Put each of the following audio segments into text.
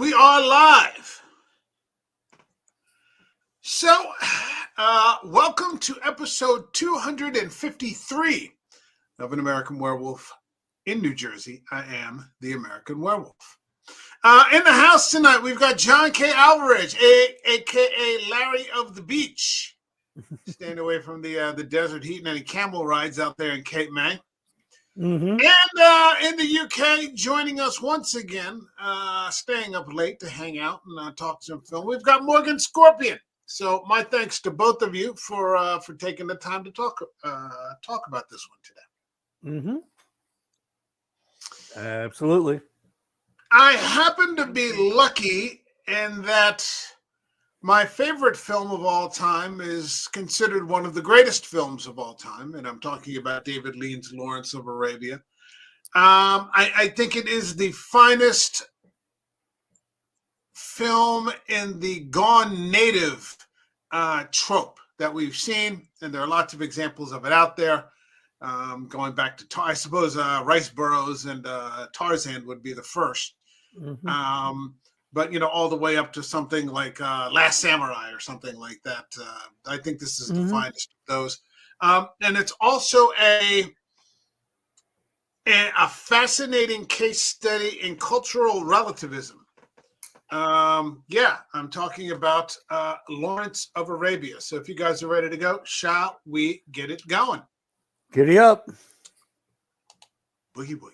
We are live. So, welcome to episode 253 of An American Werewolf in New Jersey. I am the American Werewolf. In the house tonight, we've got John K. Alvarez, a.k.a. Larry of the Beach, staying away from the desert heat and any camel rides out there in Cape May. Mm-hmm. And in the UK, joining us once again, staying up late to hang out and talk some film, we've got Morgan Scorpion. So my thanks to both of you for taking the time to talk about this one today. Mm-hmm. Absolutely. I happen to be lucky in that my favorite film of all time is considered one of the greatest films of all time, and I'm talking about David Lean's Lawrence of Arabia. I think it is the finest film in the gone native trope that we've seen, and there are lots of examples of it out there. Going back to, I suppose, Rice Burroughs and Tarzan would be the first. Mm-hmm. But, all the way up to something like Last Samurai or something like that. I think this is the finest of those. And it's also a fascinating case study in cultural relativism. I'm talking about Lawrence of Arabia. So if you guys are ready to go, shall we get it going? Giddy up. Boogie woogie.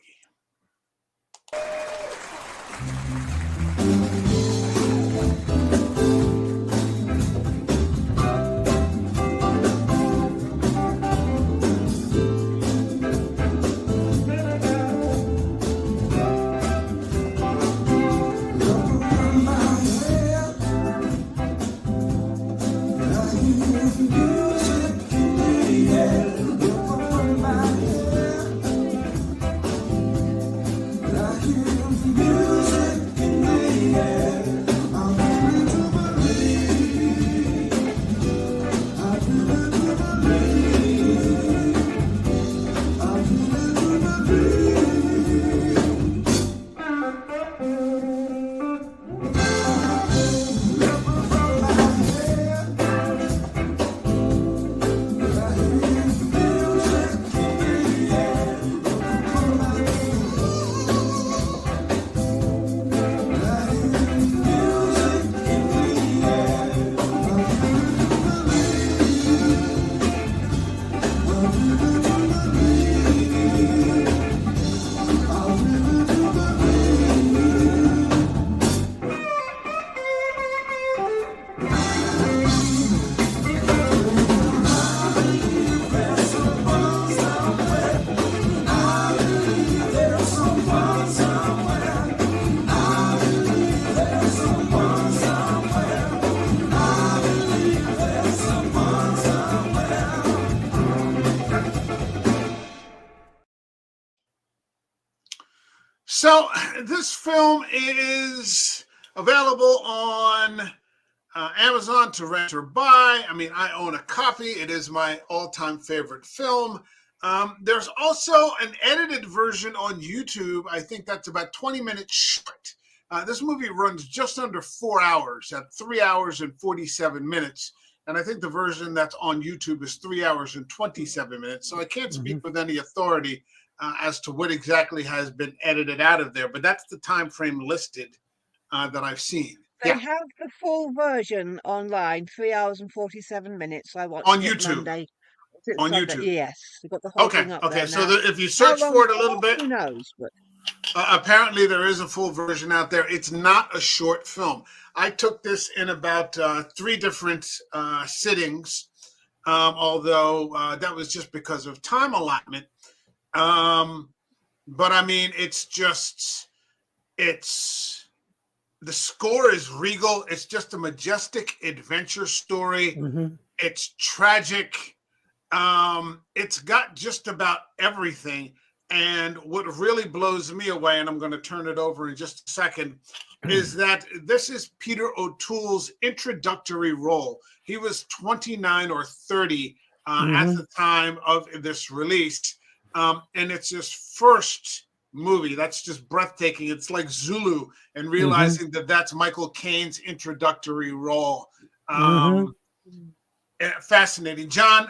So this film is available on Amazon to rent or buy. I mean, I own a copy. It is my all-time favorite film. There's also an edited version on YouTube. I think that's about 20 minutes short. This movie runs just under 4 hours at 3 hours and 47 minutes. And I think the version that's on YouTube is 3 hours and 27 minutes. So I can't speak with any authority as to what exactly has been edited out of there, but that's the time frame listed that I've seen. They have the full version online, 3 hours and 47 minutes. I watched on it YouTube. Monday. On Sunday. YouTube. Yes, we've got the whole thing up Okay. there So now. if you search for it a little bit, who knows? But apparently there is a full version out there. It's not a short film. I took this in about 3 different sittings, although that was just because of time allotment. But I mean, the score is regal. It's just a majestic adventure story. It's tragic. It's got just about everything. And what really blows me away, and I'm going to turn it over in just a second, is that this is Peter O'Toole's introductory role. He was 29 or 30 at the time of this release. And it's his first movie. That's just breathtaking. It's like Zulu and Mm-hmm. realizing that that's Michael Caine's introductory role. Mm-hmm. Fascinating. John,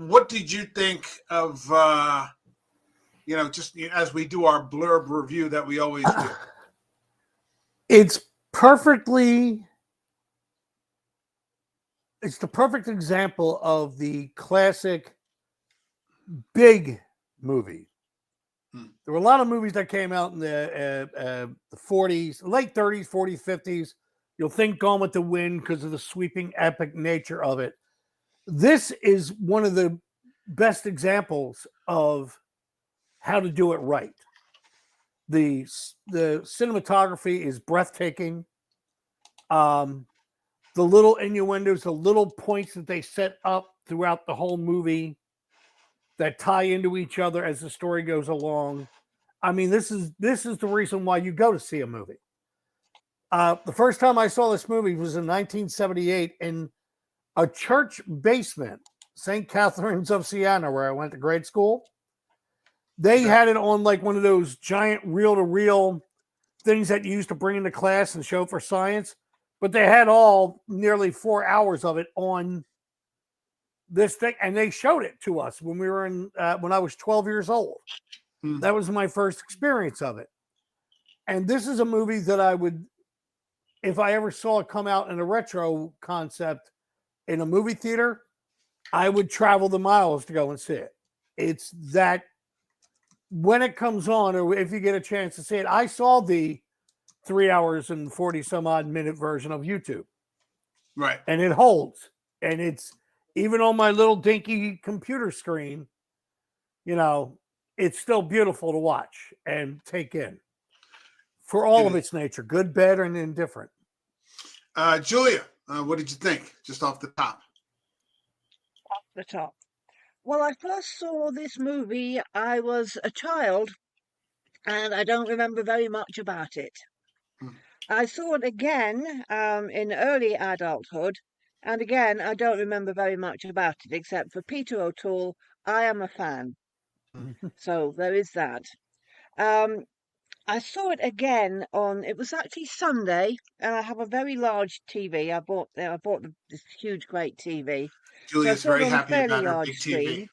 what did you think of, just as we do our blurb review that we always do? It's the perfect example of the classic big movie. There were a lot of movies that came out in the 40s, late 30s, 40s, 50s. You'll think Gone with the Wind because of the sweeping epic nature of it. This is one of the best examples of how to do it right. The cinematography is breathtaking. The little innuendos, the little points that they set up throughout the whole movie that tie into each other as the story goes along. I mean, this is the reason why you go to see a movie. The first time I saw this movie was in 1978 in a church basement, St. Catherine's of Siena, where I went to grade school. They had it on like one of those giant reel-to-reel things that you used to bring into class and show for science, but they had all nearly 4 hours of it on this thing, and they showed it to us when we were when I was 12 years old. That was my first experience of it. And this is a movie that I would, if I ever saw it come out in a retro concept in a movie theater, I would travel the miles to go and see it. It's that when it comes on, or if you get a chance to see it, I saw the 3 hours and 40 some odd minute version of YouTube. Right. And it holds. And it's even on my little dinky computer screen, it's still beautiful to watch and take in for all of its nature, good, bad, and indifferent. Julia, what did you think just off the top? Off the top. Well, I first saw this movie, I was a child, and I don't remember very much about it. I saw it again in early adulthood, and again, I don't remember very much about it, except for Peter O'Toole. I am a fan. So there is that. I saw it again it was actually Sunday, and I have a very large TV. I bought this huge, great TV. Julia's so I saw it very on a happy fairly about her large big screen. TV.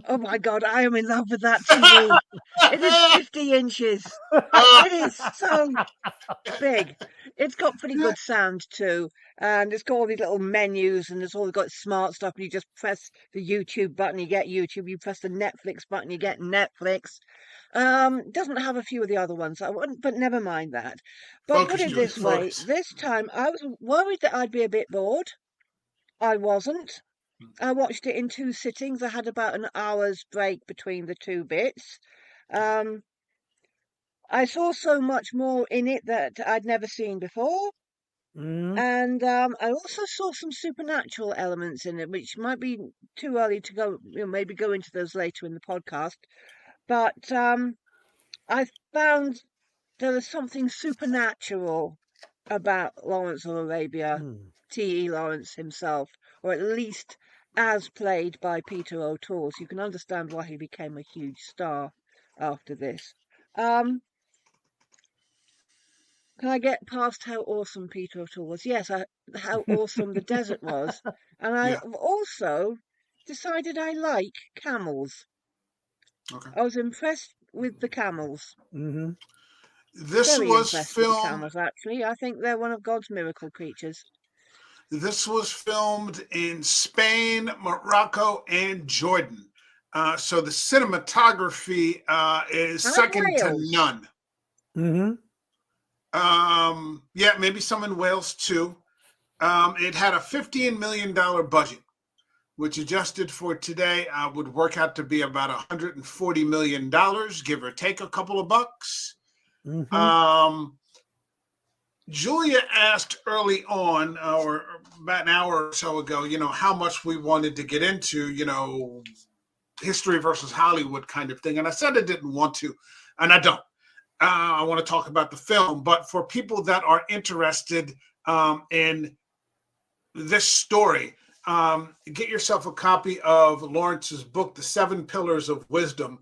Oh my God, I am in love with that TV. It is 50 inches. It is so big. It's got pretty good sound too. And it's got all these little menus, and it's all got smart stuff. And you just press the YouTube button, you get YouTube. You press the Netflix button, you get Netflix. Doesn't have a few of the other ones, but never mind that. But Focus, put it Julia, this way, focus. this time I was worried that I'd be a bit bored. I wasn't. I watched it in 2 sittings. I had about an hour's break between the 2 bits. Um, I saw so much more in it that I'd never seen before. And I also saw some supernatural elements in it, which might be too early to go, maybe go into those later in the podcast. But I found there was something supernatural about Lawrence of Arabia, T.E. Lawrence himself, or at least as played by Peter O'Toole. So you can understand why he became a huge star after this. Can I get past how awesome Peter O'Toole was? Yes, how awesome the desert was. And I also decided I like camels. Okay. I was impressed with the camels. This Very was impressed with the filmed. camels, actually. I think they're one of God's miracle creatures. This was filmed in Spain, Morocco, and Jordan. So the cinematography is And second to Wales. none. Yeah, maybe some in Wales too. It had a $15 million budget, which adjusted for today would work out to be about $140 million, give or take a couple of bucks. Julia asked early on, or about an hour or so ago, how much we wanted to get into, history versus Hollywood kind of thing. And I said I didn't want to, and I don't. I want to talk about the film. But for people that are interested in this story, get yourself a copy of Lawrence's book, The 7 Pillars of Wisdom.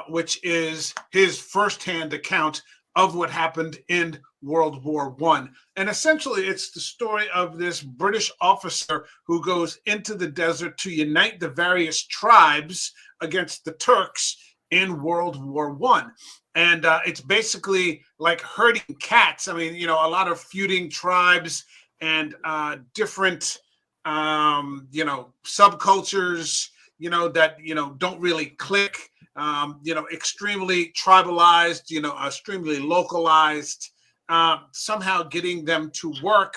which is his firsthand account of what happened in World War One. And essentially, it's the story of this British officer who goes into the desert to unite the various tribes against the Turks in World War One. And it's basically like herding cats. I mean, you know, a lot of feuding tribes and different, you know, subcultures, you know, that, you know, don't really click. You know, extremely tribalized, you know, extremely localized, somehow getting them to work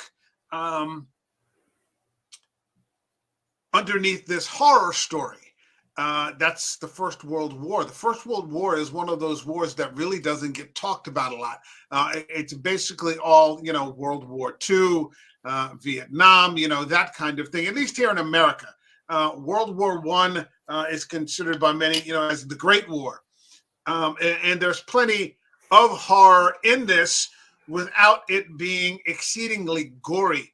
underneath this horror story. That's the First World War. The First World War is one of those wars that really doesn't get talked about a lot. It's basically all, you know, World War II, Vietnam, you know, that kind of thing, at least here in America. World War One is considered by many, you know, as the Great War. And there's plenty of horror in this without it being exceedingly gory.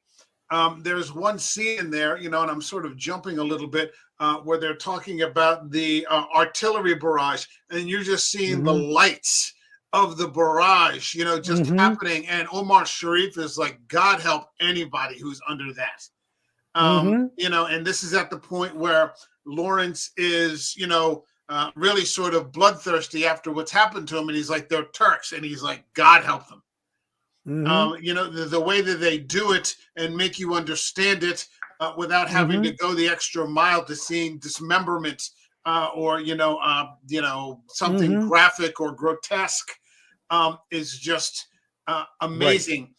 There's one scene in there, you know, and I'm sort of jumping a little bit, where they're talking about the artillery barrage, and you're just seeing the lights of the barrage, you know, just happening. And Omar Sharif is like, God help anybody who's under that. You know, and this is at the point where Lawrence is, you know, really sort of bloodthirsty after what's happened to him. And he's like, they're Turks. And he's like, God help them. You know, the way that they do it and make you understand it without having to go the extra mile to seeing dismemberment or, you know, something graphic or grotesque is just amazing. Right.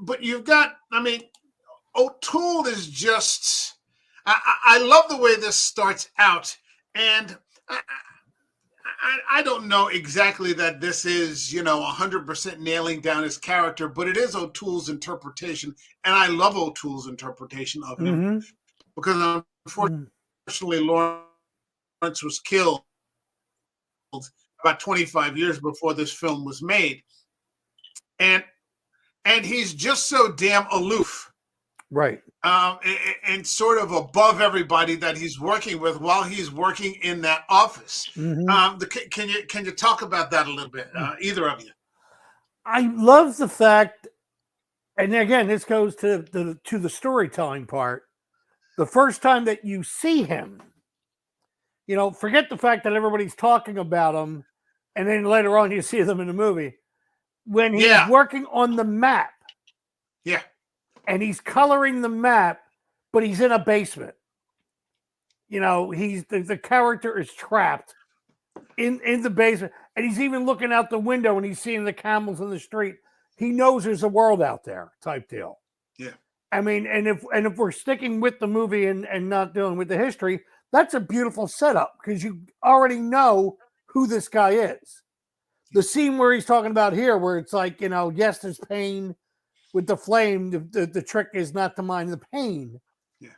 But you've got, I mean, O'Toole is just, I love the way this starts out. And I don't know exactly that this is, you know, 100% nailing down his character, but it is O'Toole's interpretation. And I love O'Toole's interpretation of him because unfortunately Lawrence was killed about 25 years before this film was made. And he's just so damn aloof. Right. And sort of above everybody that he's working with while he's working in that office. Can you talk about that a little bit, either of you? I love the fact, and again, this goes to the storytelling part. The first time that you see him, you know, forget the fact that everybody's talking about him, and then later on you see them in the movie. When he's working on the map. Yeah. And he's coloring the map, but he's in a basement. You know, he's the character is trapped in the basement, and he's even looking out the window and he's seeing the camels in the street. He knows there's a world out there, type deal. Yeah. I mean, and if we're sticking with the movie and not dealing with the history, that's a beautiful setup because you already know who this guy is. The scene where he's talking about here, where it's like, you know, yes, there's pain. With the flame, the trick is not to mind the pain. Yeah,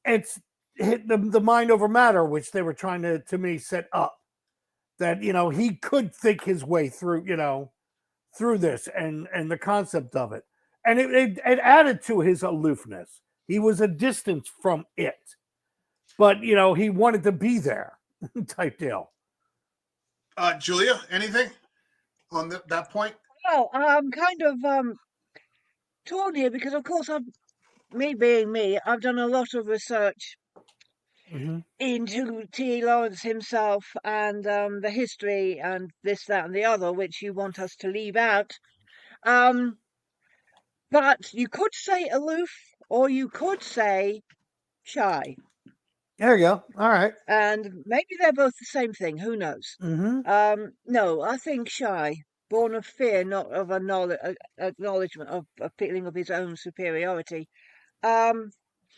it's hit the mind over matter, which they were trying to me set up. That, you know, he could think his way through, you know, through this and the concept of it, and it added to his aloofness. He was a distance from it, but you know, he wanted to be there, type deal. Julia, anything on that point? Well, I'm kind of torn here because, of course, me being me, I've done a lot of research into T. Lawrence himself and the history and this, that, and the other, which you want us to leave out. But you could say aloof, or you could say shy. There you go. All right. And maybe they're both the same thing. Who knows? No, I think shy. Born of fear, not of acknowledgement of a feeling of his own superiority.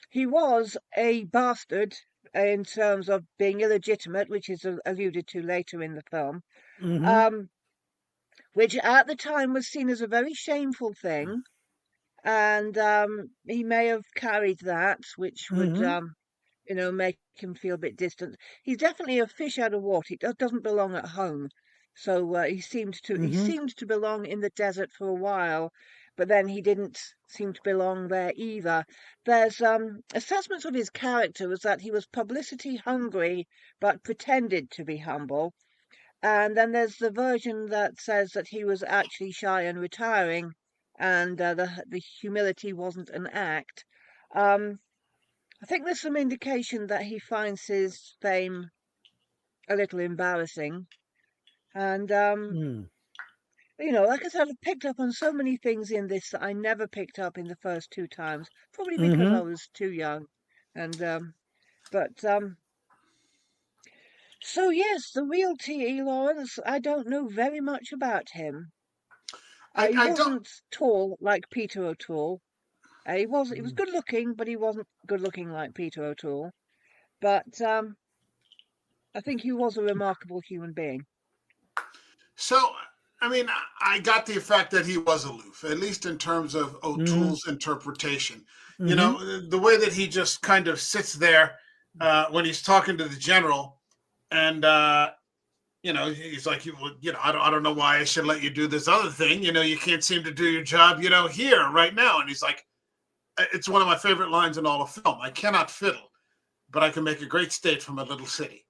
He was a bastard in terms of being illegitimate, which is alluded to later in the film, which at the time was seen as a very shameful thing, and he may have carried that, which would you know, make him feel a bit distant. He's definitely a fish out of water. He doesn't belong at home. So he seemed to belong in the desert for a while, but then he didn't seem to belong there either. There's assessments of his character was that he was publicity hungry, but pretended to be humble. And then there's the version that says that he was actually shy and retiring, and the humility wasn't an act. I think there's some indication that he finds his fame a little embarrassing. And Mm. like I said, I've picked up on so many things in this that I never picked up in the first two times, probably because I Mm-hmm. was too young. And but so yes, the real T.E. Lawrence, I don't know very much about him. He I don't. wasn't tall like Peter O'Toole. He was good looking, but he wasn't good looking like Peter O'Toole. But I think he was a remarkable human being. So, I mean, I got the effect that he was aloof, at least in terms of Mm-hmm. O'Toole's interpretation. You Mm-hmm. know, the way that he just kind of sits there when he's talking to the general, and he's like, I don't know why I should let you do this other thing. You can't seem to do your job, here right now. And he's like, it's one of my favorite lines in all of film. I cannot fiddle, but I can make a great state from a little city.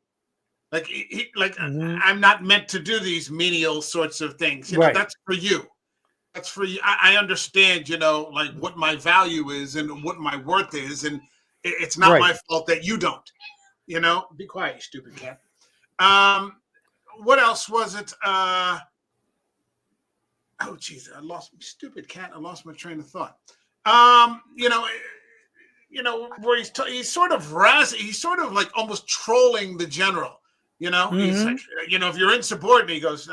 Like, Mm-hmm. I'm not meant to do these menial sorts of things. Right. That's for you. That's for you. I understand, like what my value is and what my worth is. And it's not Right. my fault that you don't, be quiet, you stupid cat. What else was it? Oh, geez, stupid cat. I lost my train of thought. Where he's sort of he's sort of like almost trolling the general. He's like, if you're insubordinate, he goes,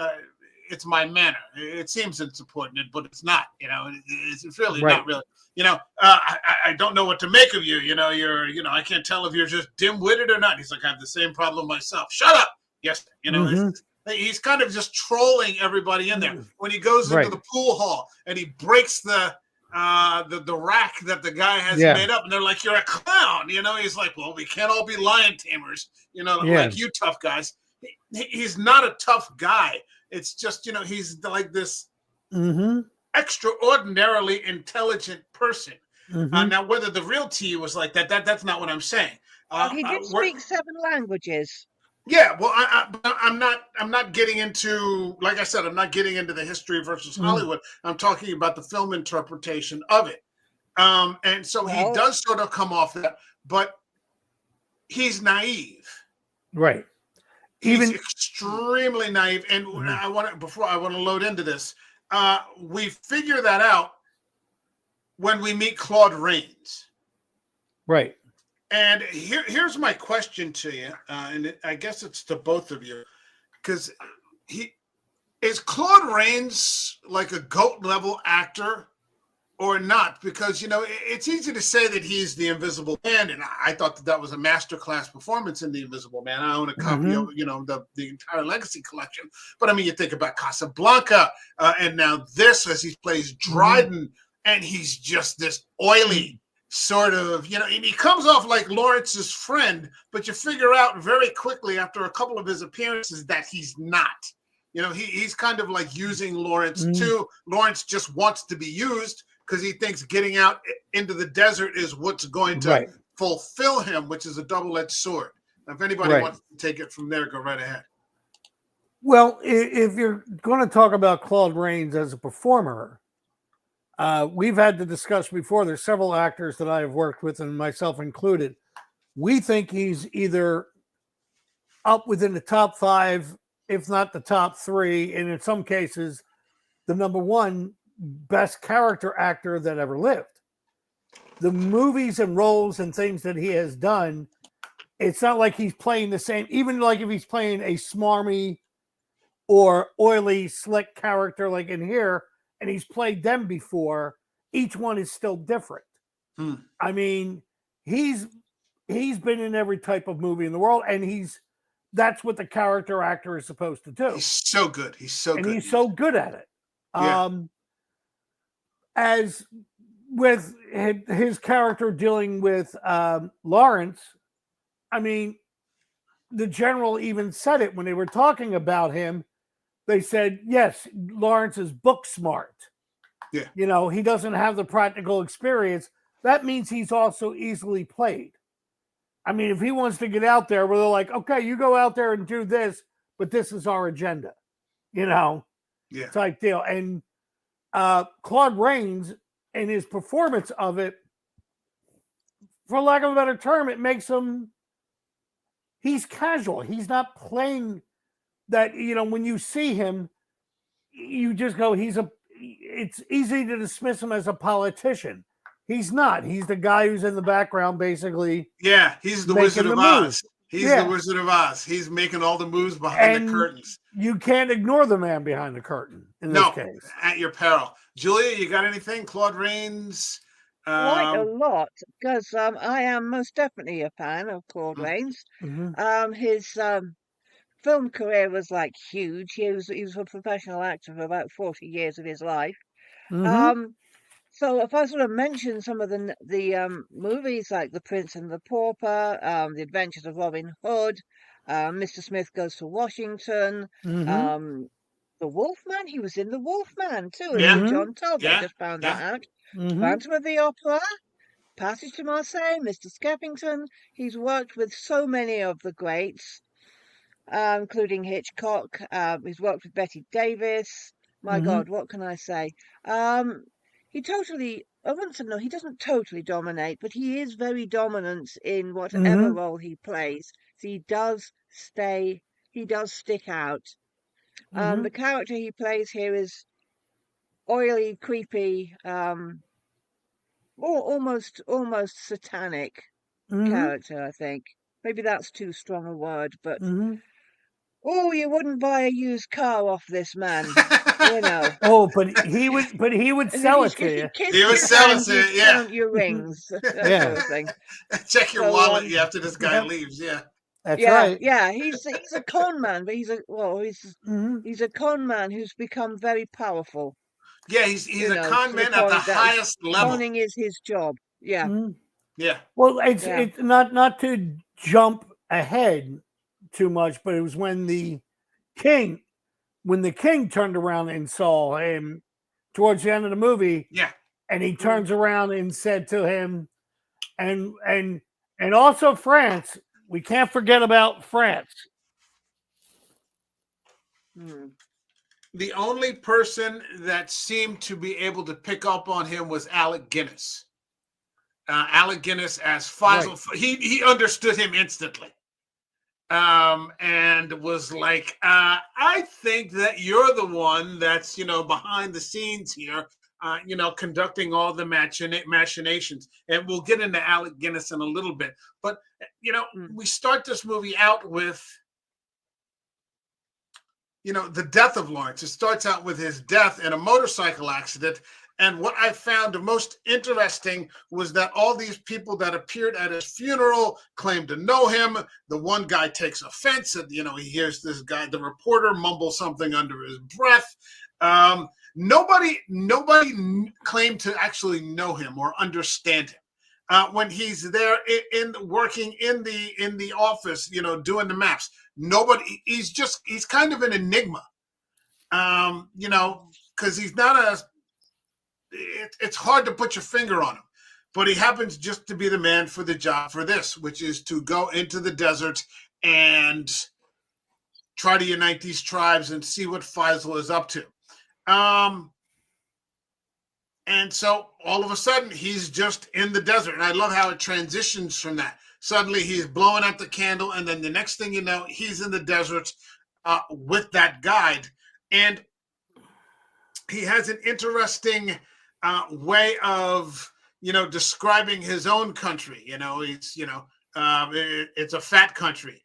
it's my manner. It seems insubordinate, but it's not. It's really Right. not really. I don't know what to make of you. I can't tell if you're just dim-witted or not. He's like, I have the same problem myself. Shut up. Yes, he's kind of just trolling everybody in there. When he goes into the pool hall and he breaks the rack that the guy has made up, and they're like, you're a clown. He's like, well, we can't all be lion tamers, like you tough guys. He's not a tough guy. It's just, he's like this extraordinarily intelligent person. Now, whether the real T was like that's not what I'm saying. He did speak 7 languages. Yeah, well, I'm not getting into, like I said, I'm not getting into the history versus Hollywood. I'm talking about the film interpretation of it. And so he does sort of come off that, but he's naive. Right. He's extremely naive. And I want to load into this. We figure that out when we meet Claude Rains. Right. And here's my question to you, and I guess it's to both of you, because is Claude Rains like a GOAT level actor or not? Because it's easy to say that he's the Invisible Man, and I thought that was a masterclass performance in the Invisible Man. I own a copy of the entire Legacy collection, but I mean, you think about Casablanca, and now this as he plays Dryden, and he's just this oily. Sort of, and he comes off like Lawrence's friend, but you figure out very quickly after a couple of his appearances that he's not. He's kind of like using Lawrence too. Lawrence just wants to be used because he thinks getting out into the desert is what's going to fulfill him, which is a double-edged sword. Now, if anybody wants to take it from there, go right ahead. Well, if you're going to talk about Claude Rains as a performer, we've had the discussion before. There's several actors that I have worked with, and myself included. We think he's either up within the top 5, if not the top 3, and in some cases, the number 1 best character actor that ever lived. The movies and roles and things that he has done, it's not like he's playing the same, even like if he's playing a smarmy or oily, slick character like in here, and he's played them before, each one is still different. I mean, he's been in every type of movie in the world, and that's what the character actor is supposed to do. He's so good. He's so good at it. Yeah. As with his character dealing with Lawrence, I mean, the general even said it when they were talking about him. They said, yes, Lawrence is book smart. Yeah. He doesn't have the practical experience. That means he's also easily played. I mean, if he wants to get out there where they're like, okay, you go out there and do this, but this is our agenda, you know, Yeah. type deal. And Claude Rains and his performance of it, for lack of a better term, it makes him, he's casual. He's not playing that, you know, when you see him, you just go, it's easy to dismiss him as a politician. He's not. He's the guy who's in the background, basically. Yeah, he's the Wizard of Oz. He's Yeah. the Wizard of Oz. He's making all the moves behind And the curtains. you can't ignore the man behind the curtain in this case. At your peril. Julia, you got anything? Claude Rains? Quite a lot, because I am most definitely a fan of Claude Rains. Mhm. His film career was like huge. He was a professional actor for about 40 years of his life. Mhm. So if I sort of mention some of the movies like The Prince and the Pauper, The Adventures of Robin Hood, Mr. Smith Goes to Washington, Mhm. The Wolfman. He was in The Wolfman too, as Yeah. John Talbot. Yeah. Just found Yeah. that out. Mhm. Phantom of the Opera, Passage to Marseille, Mr. Skeffington. He's worked with so many of the greats, including Hitchcock. He's worked with Betty Davis. My Mhm. God, what can I say? He totally, I wouldn't say no, he doesn't totally dominate, but he is very dominant in whatever Mhm. role he plays. So he does stick out. The Mhm. character he plays here is oily, creepy, or almost satanic Mhm. character, I think. Maybe that's too strong a word, but Mhm. oh, you wouldn't buy a used car off this man, you know. Oh, but he would And if sell he, it to if he you. He kissed was your selling hand, it, you'd yeah. count your rings, that sort Yeah, of thing. Check your So, wallet after this guy Yep. leaves. Yeah. That's yeah, right. yeah, he's a con man, but Mhm. he's a con man who's become very powerful, Yeah, he's a con to the man at the point that highest level. conning is his job. Yeah, Mhm. Yeah. Well, it's yeah. it's not to jump ahead too much, but it was king when the king turned around and saw him towards the end of the movie, Yeah. and he Mm, turns around and said to him, and also France, we can't forget about France. mm, The only person that seemed to be able to pick up on him was Alec Guinness. Alec Guinness as Faisal. Right. He understood him instantly. And was like, I think that you're the one that's, behind the scenes here, conducting all the machinations. And we'll get into Alec Guinness in a little bit. But, mm, we start this movie out with, the death of Lawrence. It starts out with his death in a motorcycle accident. And what I found the most interesting was that all these people that appeared at his funeral claimed to know him. The one guy takes offense and, he hears this guy, the reporter, mumble something under his breath. Nobody claimed to actually know him or understand him. When he's there in working in the office, doing the maps, nobody. He's kind of an enigma, because he's not it's hard to put your finger on him, but he happens just to be the man for the job for this, which is to go into the desert and try to unite these tribes and see what Faisal is up to. And so all of a sudden he's just in the desert. And I love how it transitions from that. Suddenly he's blowing out the candle. And then the next thing you know, he's in the desert with that guide. And he has an interesting way of, describing his own country. He's, it's a fat country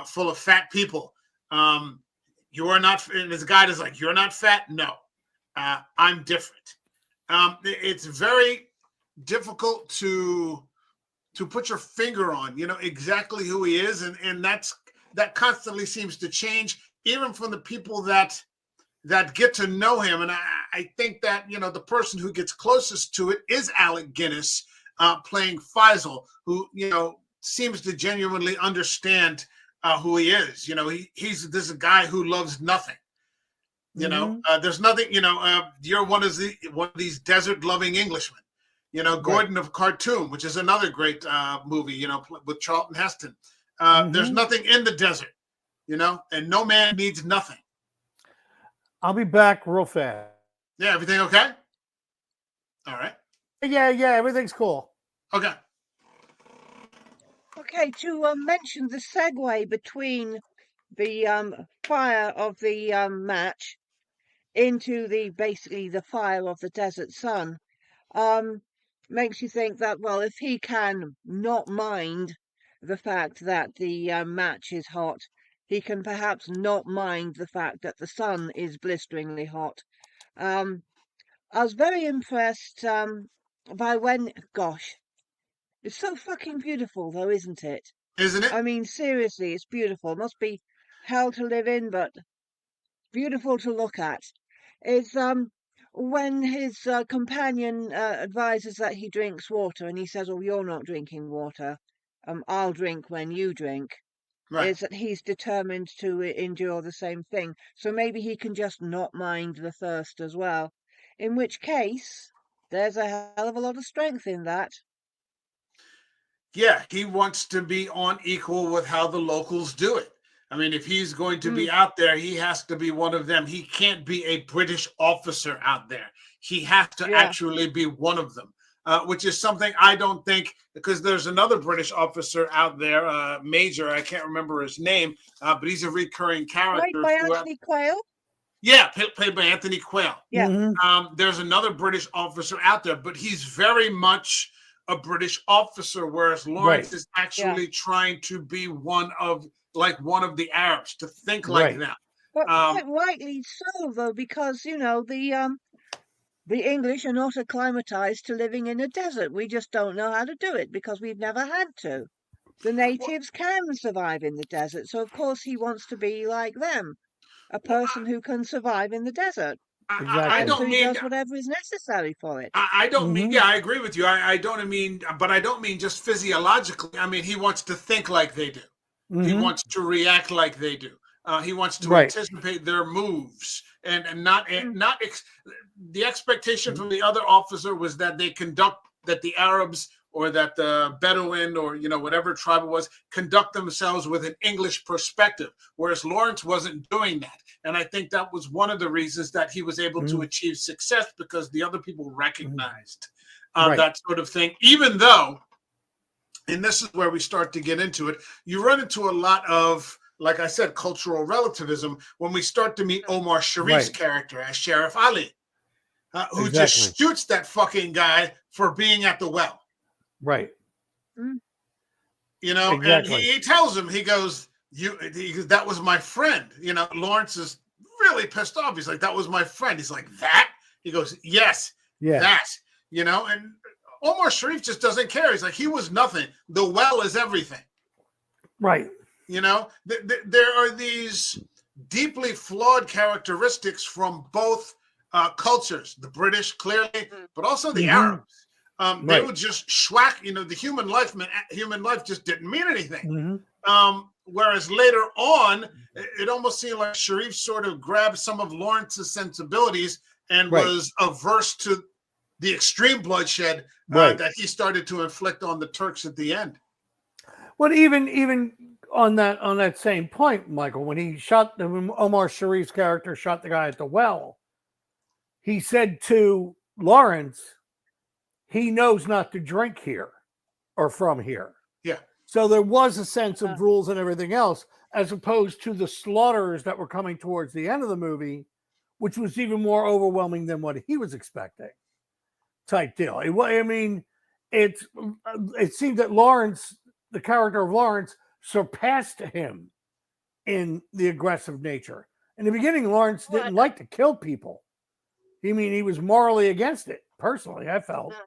full of fat people. You are not, and his guide is like, you're not fat? No, I'm different. It's very difficult to put your finger on, exactly who he is, and that constantly seems to change, even from the people that get to know him. And I think that the person who gets closest to it is Alec Guinness, playing Faisal, who seems to genuinely understand who he is. He's this guy who loves nothing. There's nothing. You're one of these desert-loving Englishmen. Gordon of Khartoum, which is another great movie. With Charlton Heston. There's nothing in the desert. and no man needs nothing. I'll be back real fast. Yeah, everything okay? All right. Yeah, everything's cool. Okay. Okay, to mention the segue between the fire of the match into basically the fire of the desert sun, makes you think that, well, if he can not mind the fact that the match is hot, he can perhaps not mind the fact that the sun is blisteringly hot. Um, I was very impressed by gosh, it's so fucking beautiful though, isn't it? Isn't it? I mean, seriously, it's beautiful. It must be hell to live in, but beautiful to look at. Is when his companion advises that he drinks water, and he says, "Oh, you're not drinking water. I'll drink when you drink." Right. Is that he's determined to endure the same thing. So maybe he can just not mind the thirst as well. In which case, there's a hell of a lot of strength in that. Yeah, he wants to be on equal with how the locals do it. I mean, if he's going to be Mm, out there, he has to be one of them. He can't be a British officer out there. He has to yeah. actually be one of them, which is something I don't think, because there's another British officer out there, Major, I can't remember his name, but he's a recurring Played character by throughout. Anthony Quayle. Yeah, played by Anthony Quayle. Yeah. Mm-hmm. There's another British officer out there, but he's very much a British officer, whereas Lawrence Right. is actually trying to be one of the Arabs, to think like Right. them. But Um, quite rightly so, though, because the English are not acclimatized to living in a desert. We just don't know how to do it because we've never had to. The well, natives can survive in the desert, so of course he wants to be like them, a well, person who can survive in the desert, I and Exactly. so don't he mean does whatever is necessary for it. I don't mean, Mm-hmm. yeah, I agree with you. I don't mean, but I don't mean just physiologically. I mean, he wants to think like they do. He Mm-hmm. wants to react like they do. He wants to Right. anticipate their moves, and not Mm, the expectation from the other officer was that that the Arabs or that the Bedouin or whatever tribe it was conduct themselves with an English perspective, whereas Lawrence wasn't doing that. And I think that was one of the reasons that he was able to Mm-hmm. achieve success, because the other people recognized Right. that sort of thing, even though, and this is where we start to get into it, you run into a lot of, like I said, cultural relativism when we start to meet Omar Sharif's Right. character as Sheriff Ali, who Exactly. just shoots that fucking guy for being at the well. Right. mm, And Exactly. he tells him, he goes, that was my friend. Lawrence is really pissed off. He's like, that was my friend. He's like, that? He goes, yes, Yeah. that. And Omar Sharif just doesn't care. He's like, he was nothing. The well is everything. Right. There are these deeply flawed characteristics from both cultures, the British clearly, mm, but also the Mm-hmm. Arabs. They Right. would just schwack, the human life just didn't mean anything. Mm-hmm. Whereas later on, it almost seemed like Sharif sort of grabbed some of Lawrence's sensibilities and Right. was averse to the extreme bloodshed Right. that he started to inflict on the Turks at the end. Well, even on that same point, Michael, when Omar Sharif's character shot the guy at the well, he said to Lawrence, he knows not to drink here or from here. Yeah. So there was a sense uh, of rules and everything else, as opposed to the slaughterers that were coming towards the end of the movie, which was even more overwhelming than what he was expecting. Type deal. It seemed that Lawrence, the character of Lawrence, surpassed him in the aggressive nature. In the beginning, Lawrence well, didn't like to kill people. He was morally against it. Personally, I felt. uh,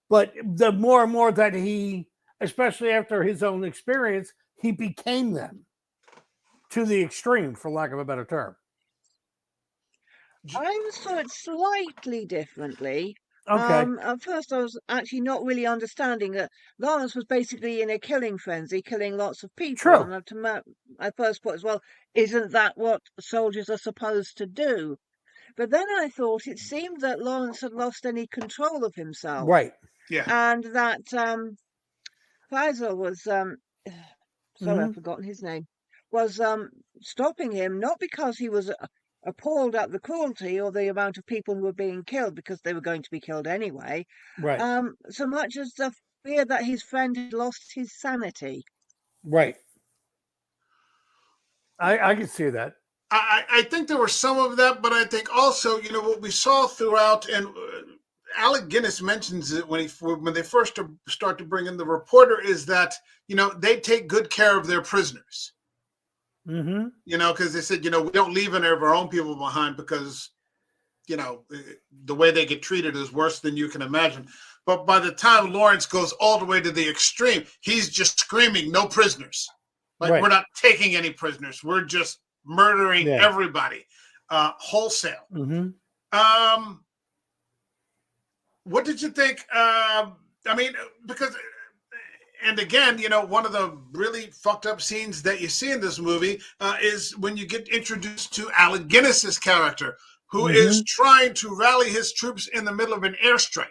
But the more and more that he, especially after his own experience, he became them to the extreme, for lack of a better term. I saw it slightly differently. Okay. At first, I was actually not really understanding that Lawrence was basically in a killing frenzy, killing lots of people. True. And I first thought as well, isn't that what soldiers are supposed to do? But then I thought it seemed that Lawrence had lost any control of himself, Right. Yeah. and that Faisal was sorry, Mm-hmm. I've forgotten his name, was stopping him, not because he was appalled at the cruelty or the amount of people who were being killed, because they were going to be killed anyway, Right. so much as the fear that his friend had lost his sanity. Right. I can see that. I think there was some of that, but I think also, what we saw throughout, and Alec Guinness mentions it when they first start to bring in the reporter, is that, they take good care of their prisoners. Mm-hmm. Because they said, we don't leave any of our own people behind because, the way they get treated is worse than you can imagine. But by the time Lawrence goes all the way to the extreme, he's just screaming, "No prisoners!" Like, Right. we're not taking any prisoners. We're just murdering everybody wholesale. Mm-hmm. What did you think? Because, and again, one of the really fucked up scenes that you see in this movie is when you get introduced to Alec Guinness's character, who is trying to rally his troops in the middle of an airstrike.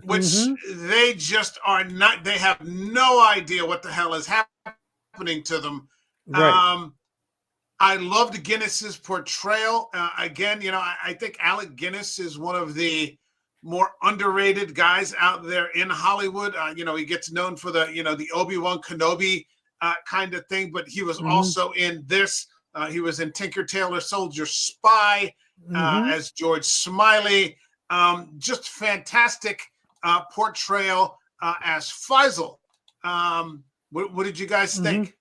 Which they just are not, they have no idea what the hell is happening to them. Right. I loved Guinness's portrayal. Again, I think Alec Guinness is one of the more underrated guys out there in Hollywood. He gets known for the Obi-Wan Kenobi kind of thing, but he was also in this. He was in Tinker Tailor Soldier Spy as George Smiley. Just fantastic portrayal as Faisal. What did you guys think?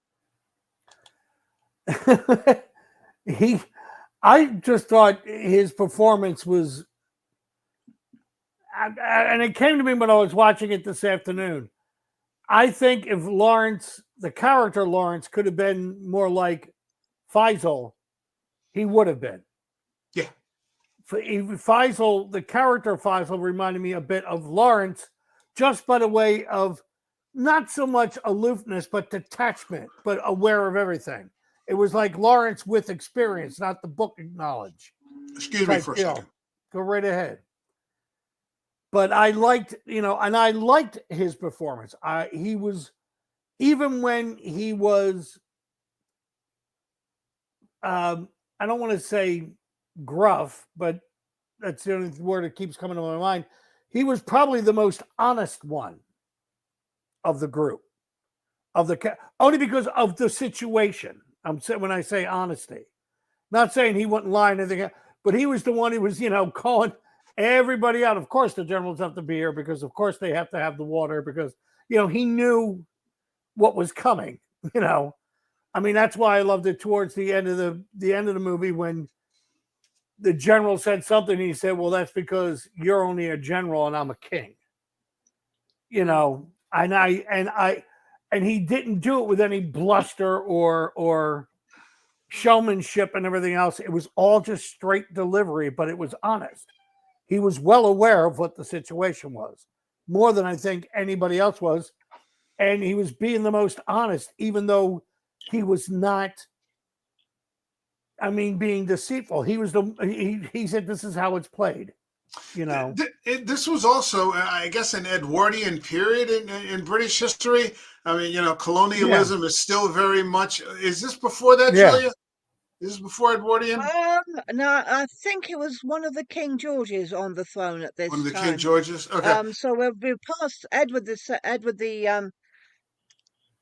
I just thought his performance was, and it came to me when I was watching it this afternoon. I think if the character Lawrence could have been more like Faisal, he would have been. Yeah. Faisal, the character Faisal reminded me a bit of Lawrence, just by the way of not so much aloofness, but detachment, but aware of everything. It was like Lawrence with experience, not the book knowledge. Excuse me for a second. Go right ahead. But I liked, and I liked his performance. He was, even when he was, I don't want to say gruff, but that's the only word that keeps coming to my mind. He was probably the most honest one of the group, only because of the situation. I'm saying, when I say honesty, not saying he wouldn't lie and anything, but he was the one who was, calling everybody out. Of course, the generals have to be here because, of course, they have to have the water because, he knew what was coming. That's why I loved it towards the end of the movie when the general said something. And he said, "Well, that's because you're only a general and I'm a king." And he didn't do it with any bluster or showmanship and everything else. It was all just straight delivery, but it was honest. He was well aware of what the situation was, more than I think anybody else was. And he was being the most honest, even though he was not, being deceitful. He said, "This is how it's played." This was also, I guess, an Edwardian period in British history. Colonialism is still very much. Is this before that, Julia? Is this before Edwardian? No, I think it was one of the King Georges on the throne at this time. One of the King Georges. Okay. So we're past Edward the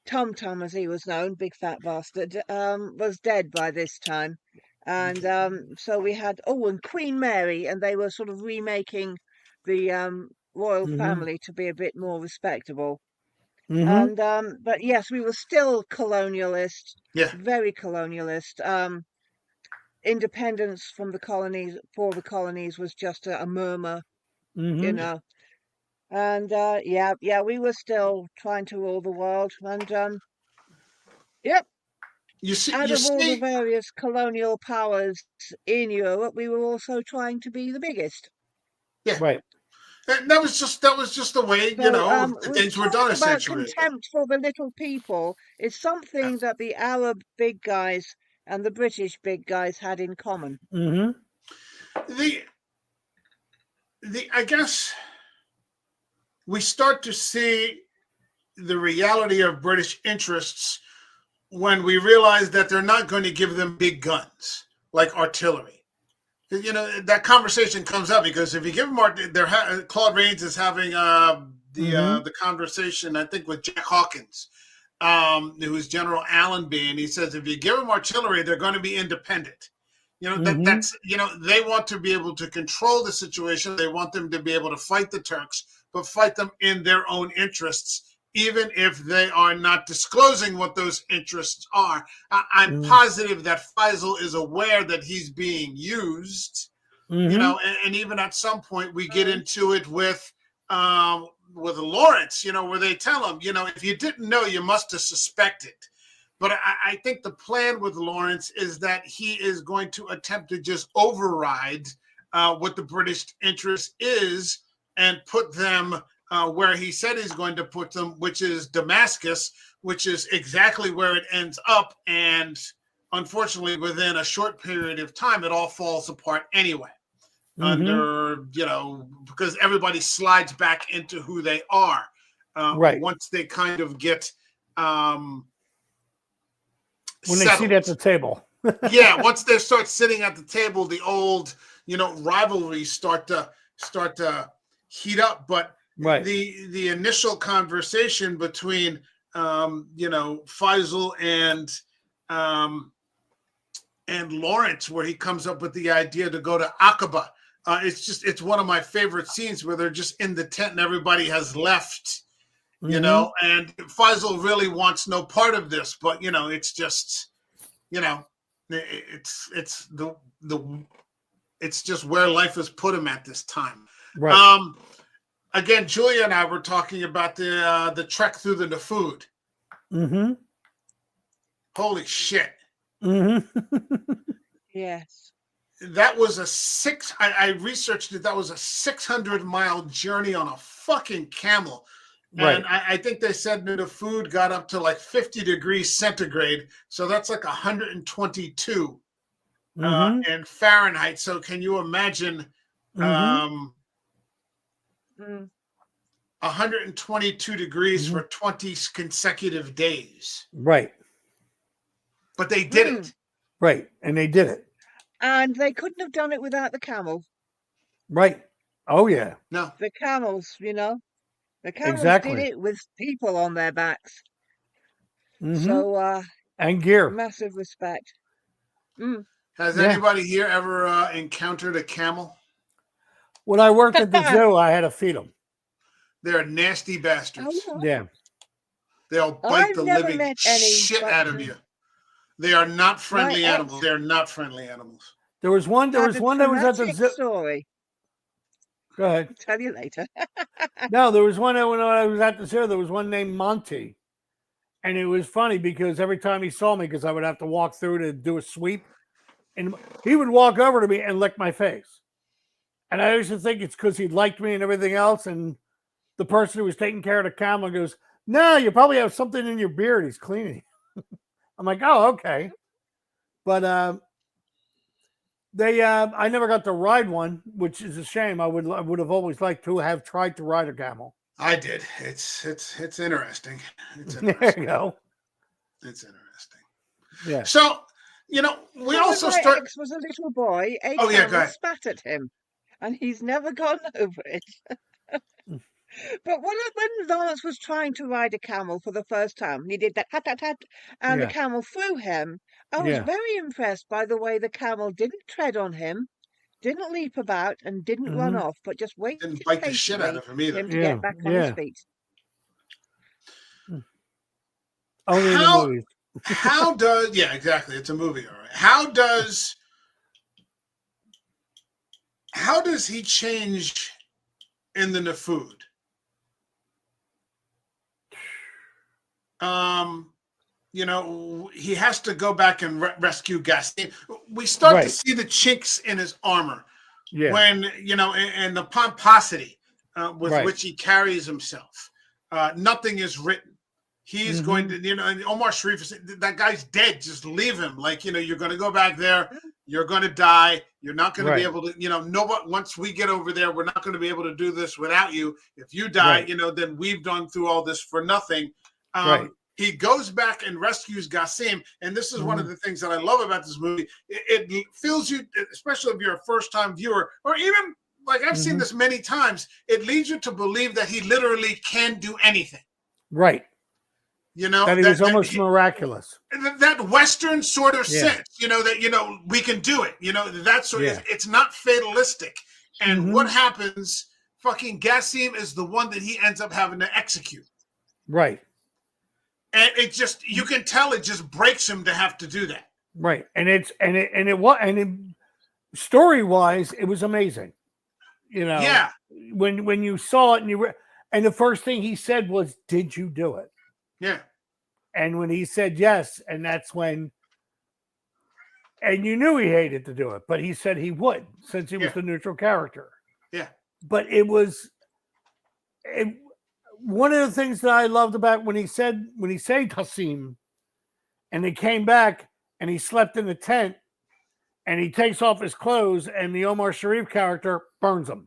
Tom Tom, as he was known, big fat bastard, was dead by this time. And so we had, and Queen Mary, and they were sort of remaking the royal family to be a bit more respectable. And but yes, we were still colonialist, very colonialist. Independence from the colonies for the colonies was just a murmur, And we were still trying to rule the world. And yep. Out of all the various colonial powers in Europe, we were also trying to be the biggest. Yeah, right. That was just the way things were done. Essentially, contempt for the little people is something that the Arab big guys and the British big guys had in common. I guess we start to see the reality of British interests when we realize that they're not going to give them big guns like artillery. You know, that conversation comes up because if you give them Claude Rains is having the conversation, I think, with Jack Hawkins, who's General Allenby, and he says if you give them artillery, they're going to be independent. You know, that's, you know, they want to be able to control the situation. They want them to be able to fight the Turks, but fight them in their own interests, even if they are not disclosing what those interests are. I'm positive that Faisal is aware that he's being used, you know, and even at some point we get into it with Lawrence, you know, where they tell him, you know, if you didn't know, you must have suspected. But I think the plan with Lawrence is that he is going to attempt to just override what the British interest is and put them where he said he's going to put them, which is Damascus, which is exactly where it ends up. And unfortunately, within a short period of time, it all falls apart anyway. Under, you know, because everybody slides back into who they are once they kind of get when they sit at the table. Yeah, once they start sitting at the table, the old, you know, rivalries start to heat up. But the initial conversation between you know, Faisal and Lawrence, where he comes up with the idea to go to Aqaba, it's one of my favorite scenes where they're just in the tent and everybody has left. You know, and Faisal really wants no part of this, but you know, it's just, you know, it's just where life has put him at this time. Right. Again, Julia and I were talking about the trek through the Nafud. Holy shit. Yes. That was I researched it. That was a 600-mile journey on a fucking camel. And I think they said that the food got up to like 50 degrees centigrade. So that's like 122 in Fahrenheit. So can you imagine 122 degrees for 20 consecutive days? Right. But they did it. Right. And they did it. And they couldn't have done it without the camel. Right. Oh, yeah. No. The camels, you know. The camels did it with people on their backs. So, and gear. Massive respect. Has anybody here ever encountered a camel? When I worked at the zoo, I had to feed them. They're nasty bastards. Oh, yeah. They'll bite the living shit out of you. They are not friendly animals. They're not friendly animals. There was one that was at the zoo. Story. Go ahead. I'll tell you later. No, there was one that when I was at the zoo, there was one named Monty. And it was funny because every time he saw me, because I would have to walk through to do a sweep, and he would walk over to me and lick my face. And I used to think it's because he liked me and everything else. And the person who was taking care of the camel goes, "No, you probably have something in your beard. He's cleaning." I'm like, "Oh, okay." But I never got to ride one, which is a shame. I would have always liked to have tried to ride a camel. I did. It's interesting. It's interesting. There you go. It's interesting. Yeah. So, you know, we also start. Ex was a little boy. Go ahead. Spat at him, and he's never gone over it. But when Lawrence was trying to ride a camel for the first time, and he did that hat, and the camel threw him, I was very impressed by the way the camel didn't tread on him, didn't leap about, and didn't run off, but just waited didn't bite the shit out of him either. To get back on his feet. Only in the movies. How does exactly? It's a movie, all right. How does he change in the Nafud? You know, he has to go back and rescue Gaston. We start to see the chinks in his armor when, you know, and the pomposity with which he carries himself. Nothing is written. He's going to, you know, and Omar Sharif is, that guy's dead. Just leave him. Like, you know, you're going to go back there. You're going to die. You're not going to be able to, you know, once we get over there, we're not going to be able to do this without you. If you die, you know, then we've gone through all this for nothing. He goes back and rescues Gassim, and this is one of the things that I love about this movie. It fills you, especially if you're a first-time viewer, or even like I've seen this many times. It leads you to believe that he literally can do anything. Right. You know, that he was almost miraculous. That Western sort of sense, you know, that, we can do it. You know, that sort of, it's not fatalistic. And what happens, fucking Gassim is the one that he ends up having to execute. Right. And it just, you can tell it just breaks him to have to do that. Right. And story-wise, it was amazing. You know, yeah. When you saw it and the first thing he said was, "Did you do it?" Yeah. And when he said yes, and that's when, and you knew he hated to do it, but he said he would, since he was the neutral character. Yeah. But one of the things that I loved about when he saved Hassim, and they came back and he slept in the tent, and he takes off his clothes, and the Omar Sharif character burns him.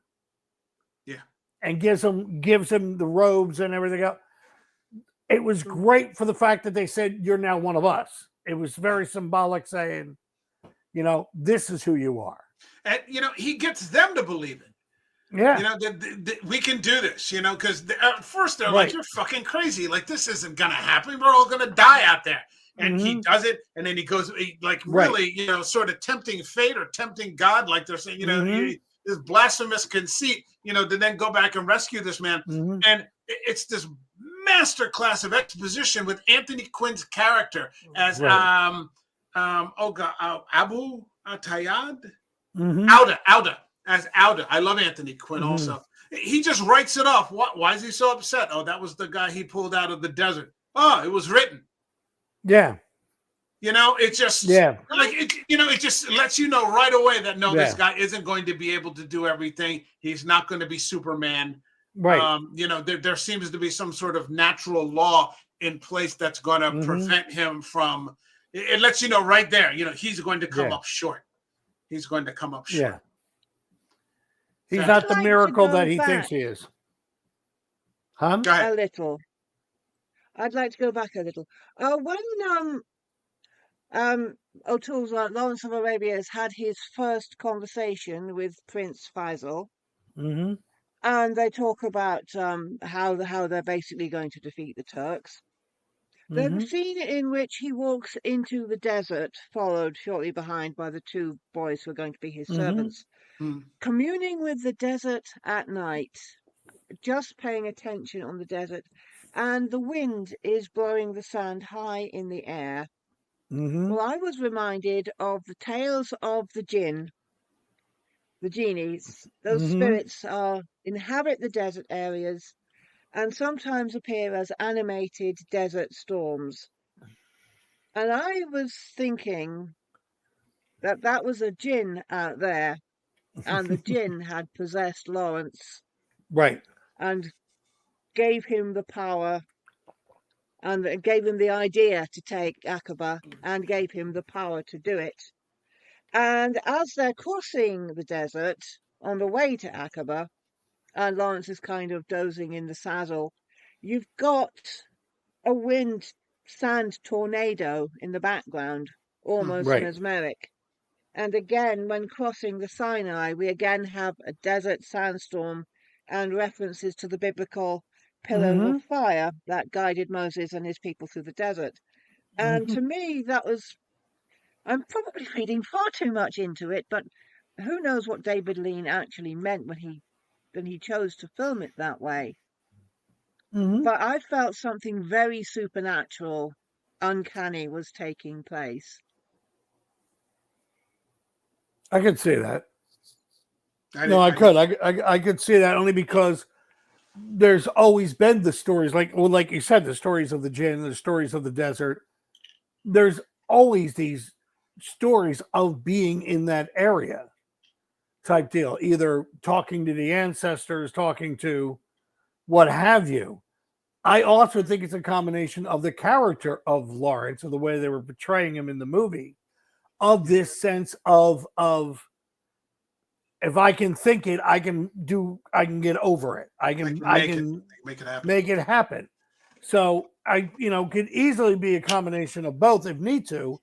Yeah. And gives him the robes and everything else. It was great for the fact that they said, "You're now one of us." It was very symbolic, saying, you know, this is who you are. And, you know, he gets them to believe it. Yeah. You know, we can do this, you know, because at first they're like, "You're fucking crazy. Like, this isn't going to happen. We're all going to die out there." And he does it. And then he goes, really, you know, sort of tempting fate or tempting God. Like they're saying, you know, this blasphemous conceit, you know, to then go back and rescue this man. And it's this masterclass of exposition with Anthony Quinn's character as Abu Tayyad, Auda as Auda. I love Anthony Quinn also. He just writes it off. Why is he so upset? Oh, that was the guy he pulled out of the desert. Oh, it was written. Yeah. You know, it just like it, you know, it just lets you know right away that this guy isn't going to be able to do everything. He's not going to be Superman. Right. You know, there seems to be some sort of natural law in place that's going to prevent him from. It lets you know right there. You know, he's going to come up short. He's going to come up short. Yeah. He's not the miracle that he thinks he is. Huh? Go ahead. A little. I'd like to go back a little. When O'Toole's Lawrence of Arabia has had his first conversation with Prince Faisal, and they talk about how they're basically going to defeat the Turks. There's a scene in which he walks into the desert, followed shortly behind by the two boys who are going to be his servants, communing with the desert at night, just paying attention on the desert, and the wind is blowing the sand high in the air. Well, I was reminded of the tales of the jinn, the genies. Those spirits inhabit the desert areas and sometimes appear as animated desert storms. And I was thinking that was a jinn out there, and the jinn had possessed Lawrence. Right. And gave him the power, and gave him the idea to take Aqaba, and gave him the power to do it. And as they're crossing the desert on the way to Aqaba, and Lawrence is kind of dozing in the saddle, you've got a sand tornado in the background, almost mesmeric. And again, when crossing the Sinai, we again have a desert sandstorm and references to the biblical pillar of fire that guided Moses and his people through the desert. And to me, that was, I'm probably reading far too much into it, but who knows what David Lean actually meant when he chose to film it that way. But I felt something very supernatural, uncanny was taking place. I could see that. I could see that only because there's always been the stories, like you said, the stories of the jinn, the stories of the desert. There's always these stories of being in that area type deal, either talking to the ancestors, talking to what have you. I also think it's a combination of the character of Lawrence, or the way they were portraying him in the movie, of this sense of if I can think it, I can get over it. I can make it happen. So I, could easily be a combination of both if need to.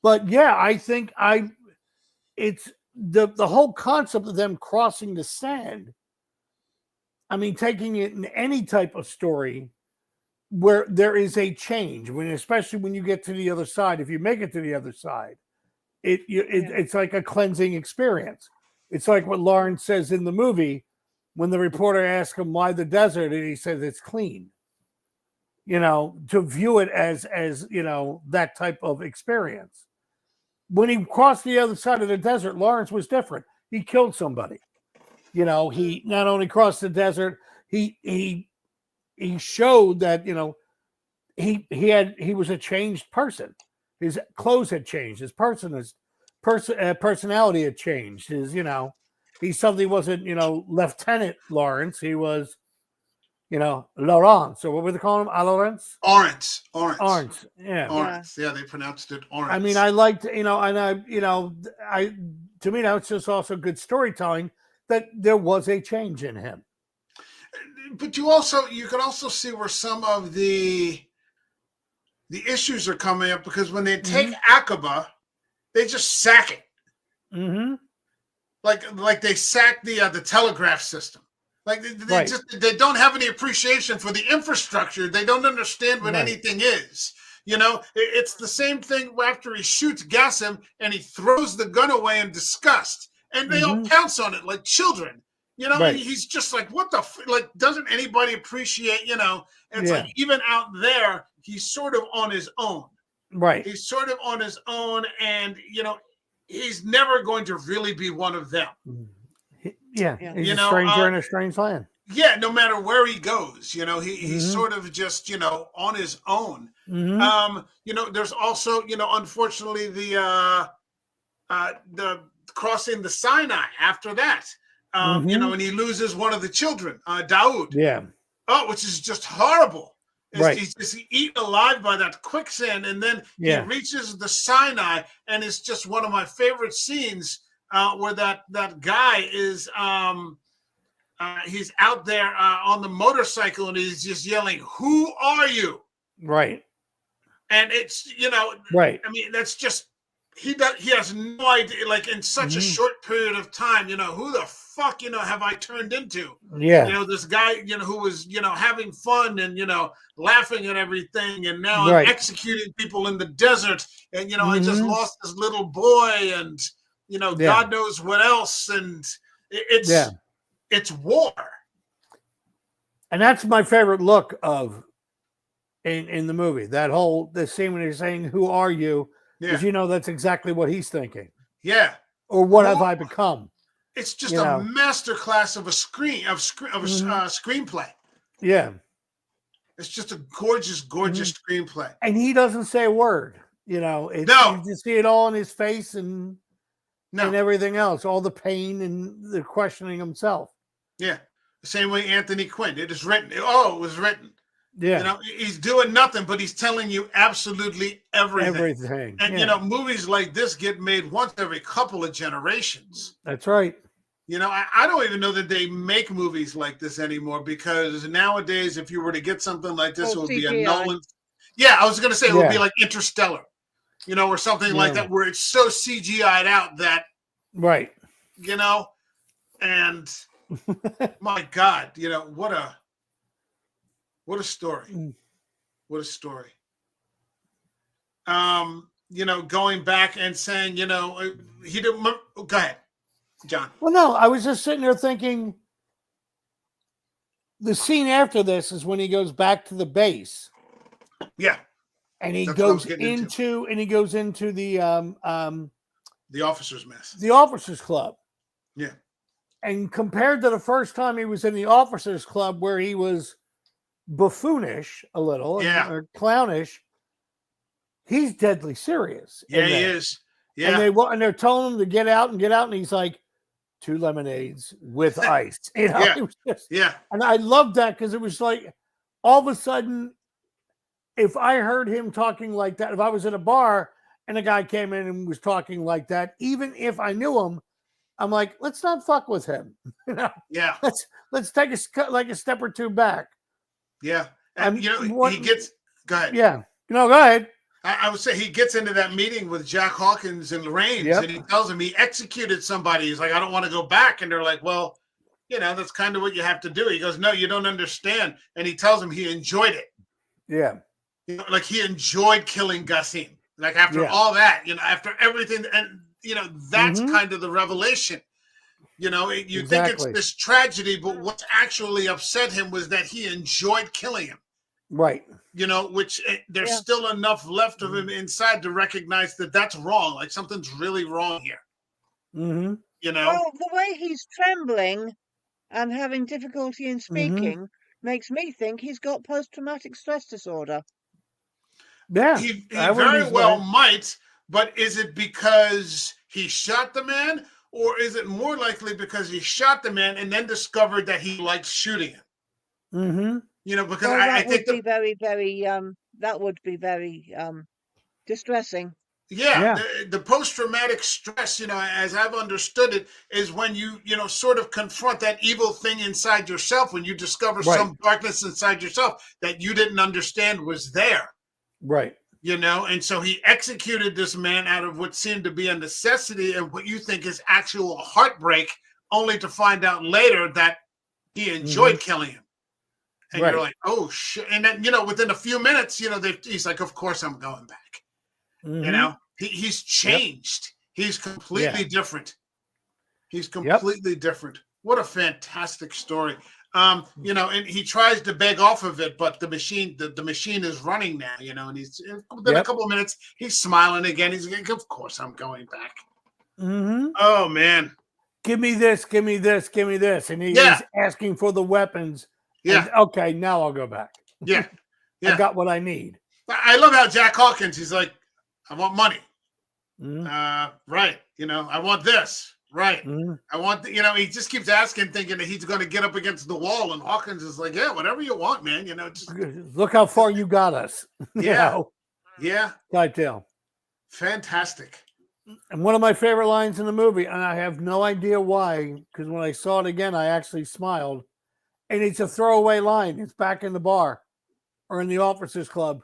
But yeah, I think it's the whole concept of them crossing the sand. I mean, taking it in any type of story where there is a change, especially when you get to the other side, if you make it to the other side, it's like a cleansing experience. It's like what Lawrence says in the movie when the reporter asks him why the desert, and he says it's clean. To view it as that type of experience. When he crossed the other side of the desert, Lawrence was different. He killed somebody. He not only crossed the desert, he showed that he was a changed person. His clothes had changed. His personality had changed. He suddenly wasn't Lieutenant Lawrence. He was Laurent. So what were they calling him? Lawrence? Orange. Yeah. Orange. Yeah, they pronounced it orange. I mean, I liked, to me, that was just also good storytelling that there was a change in him. But you could also see where some of the issues are coming up, because when they take Aqaba, they just sack it. Mm-hmm. Like they sack the telegraph system. Like they don't have any appreciation for the infrastructure. They don't understand what anything is. It's the same thing after he shoots Gassim and he throws the gun away in disgust, and they all pounce on it like children. He's just like, what the like? Doesn't anybody appreciate? It's like even out there, he's sort of on his own. Right. He's sort of on his own, and he's never going to really be one of them. Yeah. He's a stranger in a strange land. Yeah, no matter where he goes, he's sort of just on his own. Mm-hmm. There's also unfortunately the crossing the Sinai after that. And he loses one of the children, Daoud. Yeah. Oh, which is just horrible. Right. He's just eaten alive by that quicksand, and then he reaches the Sinai, and it's just one of my favorite scenes where that guy is he's out there on the motorcycle, and he's just yelling, "Who are you?" Right. And it's right. I mean, that's just he has no idea, like in such a short period of time, who the fuck, have I turned into? Yeah. This guy, who was, having fun and, laughing at everything. And now I'm executing people in the desert. And, I just lost this little boy and, God knows what else. And it's war. And that's my favorite look of in the movie. The scene when he's saying, "Who are you?" Because that's exactly what he's thinking. Yeah. Or what have I become? It's just a masterclass of a screenplay. Yeah. It's just a gorgeous screenplay. And he doesn't say a word. You just see it all in his face and everything else, all the pain and the questioning himself. Yeah. The same way Anthony Quinn. It is written. It was written. Yeah. He's doing nothing, but he's telling you absolutely everything. And, movies like this get made once every couple of generations. That's right. I don't even know that they make movies like this anymore, because nowadays, if you were to get something like this, it would be a Nolan. Yeah, I was going to say it would be like Interstellar, or something like that, where it's so CGI'd out that, right. And my God, what a story. What a story. Going back and saying, he didn't. Go ahead, John. Well, no, I was just sitting there thinking the scene after this is when he goes back to the base. Yeah. And he goes into the officers' mess. The officers' club. Yeah. And compared to the first time he was in the officers' club, where he was buffoonish a little, or clownish, he's deadly serious. Yeah, he is. Yeah, and they're telling him to get out, and he's like, 2 lemonades with ice. It was just, and I loved that, because it was like all of a sudden, if I heard him talking like that, if I was in a bar and a guy came in and was talking like that, even if I knew him, I'm like, let's not fuck with him. Yeah. Let's take a step or two back. Yeah. And, he gets, go ahead. Yeah. No, go ahead. I would say he gets into that meeting with Jack Hawkins and Lorraine, and he tells him he executed somebody. He's like, I don't want to go back. And they're like, well, that's kind of what you have to do. He goes, no, you don't understand. And he tells him he enjoyed it. Yeah. Like he enjoyed killing Ghasim. Like after all that, after everything. And, that's kind of the revelation. You think it's this tragedy, but what actually upset him was that he enjoyed killing him. Right. Which there's still enough left of him inside to recognize that that's wrong. Like something's really wrong here. Mm-hmm. Well, the way he's trembling and having difficulty in speaking makes me think he's got post-traumatic stress disorder. Yeah. He very well might, but is it because he shot the man, or is it more likely because he shot the man and then discovered that he likes shooting him? Mm-hmm. Because I think that would be very distressing. Yeah. The post-traumatic stress, as I've understood it, is when you, sort of confront that evil thing inside yourself, when you discover some darkness inside yourself that you didn't understand was there. Right. And so he executed this man out of what seemed to be a necessity and what you think is actual heartbreak, only to find out later that he enjoyed killing him. And you're like, oh, shit. And then, within a few minutes, he's like, of course I'm going back. He's changed. He's completely different. He's completely different. What a fantastic story. And he tries to beg off of it, but the machine is running now, and he's within a couple of minutes, he's smiling again. He's like, of course I'm going back. Mm-hmm. Oh man. Give me this, give me this, give me this. And he's asking for the weapons. Yeah. And, okay, now I'll go back. Yeah. I got what I need. I love how Jack Hawkins, he's like, I want money. Right. I want this. Right. Mm-hmm. I want, he just keeps asking, thinking that he's going to get up against the wall. And Hawkins is like, yeah, whatever you want, man. Just look how far you got us. Yeah. Yeah. I tell. Fantastic. And one of my favorite lines in the movie, and I have no idea why, because when I saw it again, I actually smiled. And it's a throwaway line. It's back in the bar or in the officers club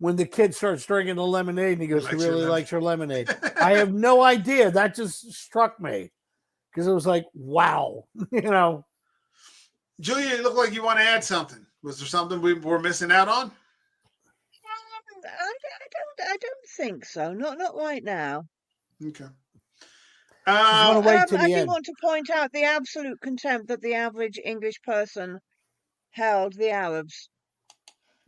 when the kid starts drinking the lemonade and he goes, he really likes your lemonade. I have no idea. That just struck me because it was like, wow, Julia, you look like you want to add something. Was there something we were missing out on? I don't think so. Not right now. Okay. I do want to point out the absolute contempt that the average English person held the Arabs.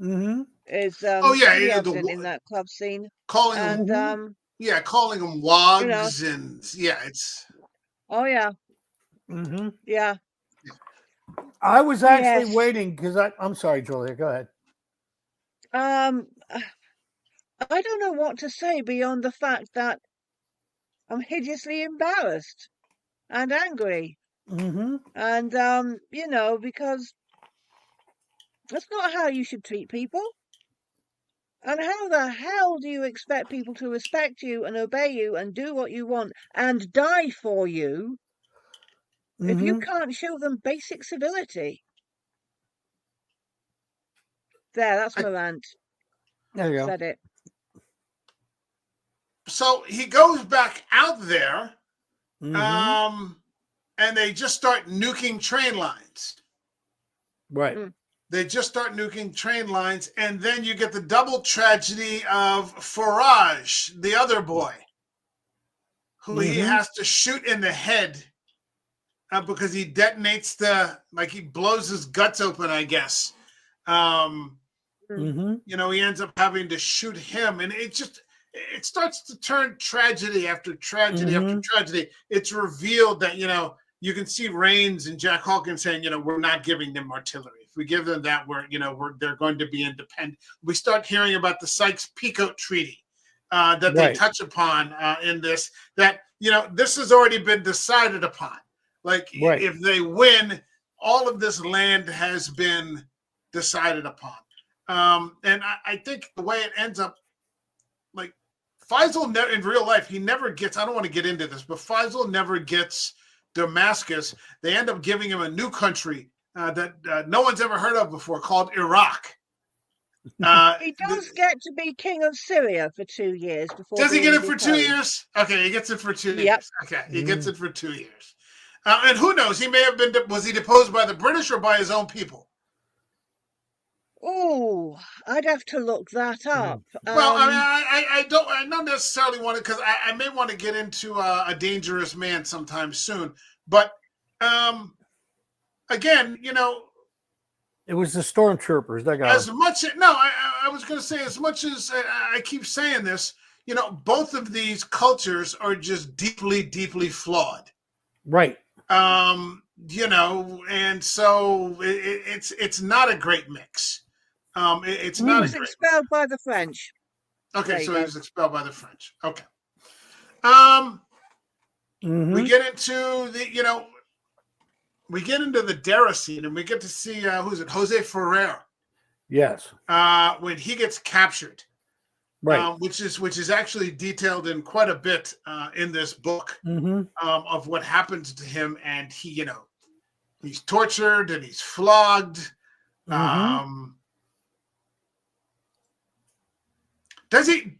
Mm-hmm. Is evident in that club scene. Calling them wogs and it's. Oh yeah. Mm-hmm. Yeah. I was actually waiting because I'm sorry, Julia. Go ahead. I don't know what to say beyond the fact that I'm hideously embarrassed and angry. Mm-hmm. And because that's not how you should treat people. And how the hell do you expect people to respect you and obey you and do what you want and die for you if you can't show them basic civility? That's my rant. There you go. Said it. So he goes back out there, Mm-hmm. And they just start nuking train lines. Right. They just start nuking train lines, and then you get the double tragedy of Faraj, the other boy, who he has to shoot in the head because he detonates he blows his guts open, I guess. He ends up having to shoot him, and it starts to turn tragedy after tragedy after tragedy. It's revealed that, you can see Raines and Jack Hawkins saying, we're not giving them artillery. If we give them that, they're going to be independent. We start hearing about the Sykes-Picot Treaty that they touch upon in this, that, this has already been decided upon. If they win, all of this land has been decided upon. And I think the way it ends up, Faisal in real life, he never gets, I don't want to get into this, but Faisal never gets Damascus. They end up giving him a new country that no one's ever heard of before called Iraq. He does get to be king of Syria for 2 years before Does he get being it for 2 deposed. years? Okay, he gets it for 2 Yep. years. Okay, he gets it for 2 years. And who knows? He may have been. Was he deposed by the British or by his own people? Oh, I'd have to look that up. Well, I mean, I don't necessarily want to, because I may want to get into a dangerous man sometime soon. But again, It was the stormtroopers that got as him. much no, I was going to say, as much as I keep saying this, both of these cultures are just deeply, deeply flawed. Right. And so it's not a great mix. It's He not was a great. expelled by the French. Okay, There you so he go. was expelled by the French. Okay. We get into we get into the Dara scene, and we get to see who's it, Jose Ferrer, Yes. when he gets captured, Right. which is actually detailed in quite a bit in this book of what happens to him, and he's tortured and he's flogged. Does he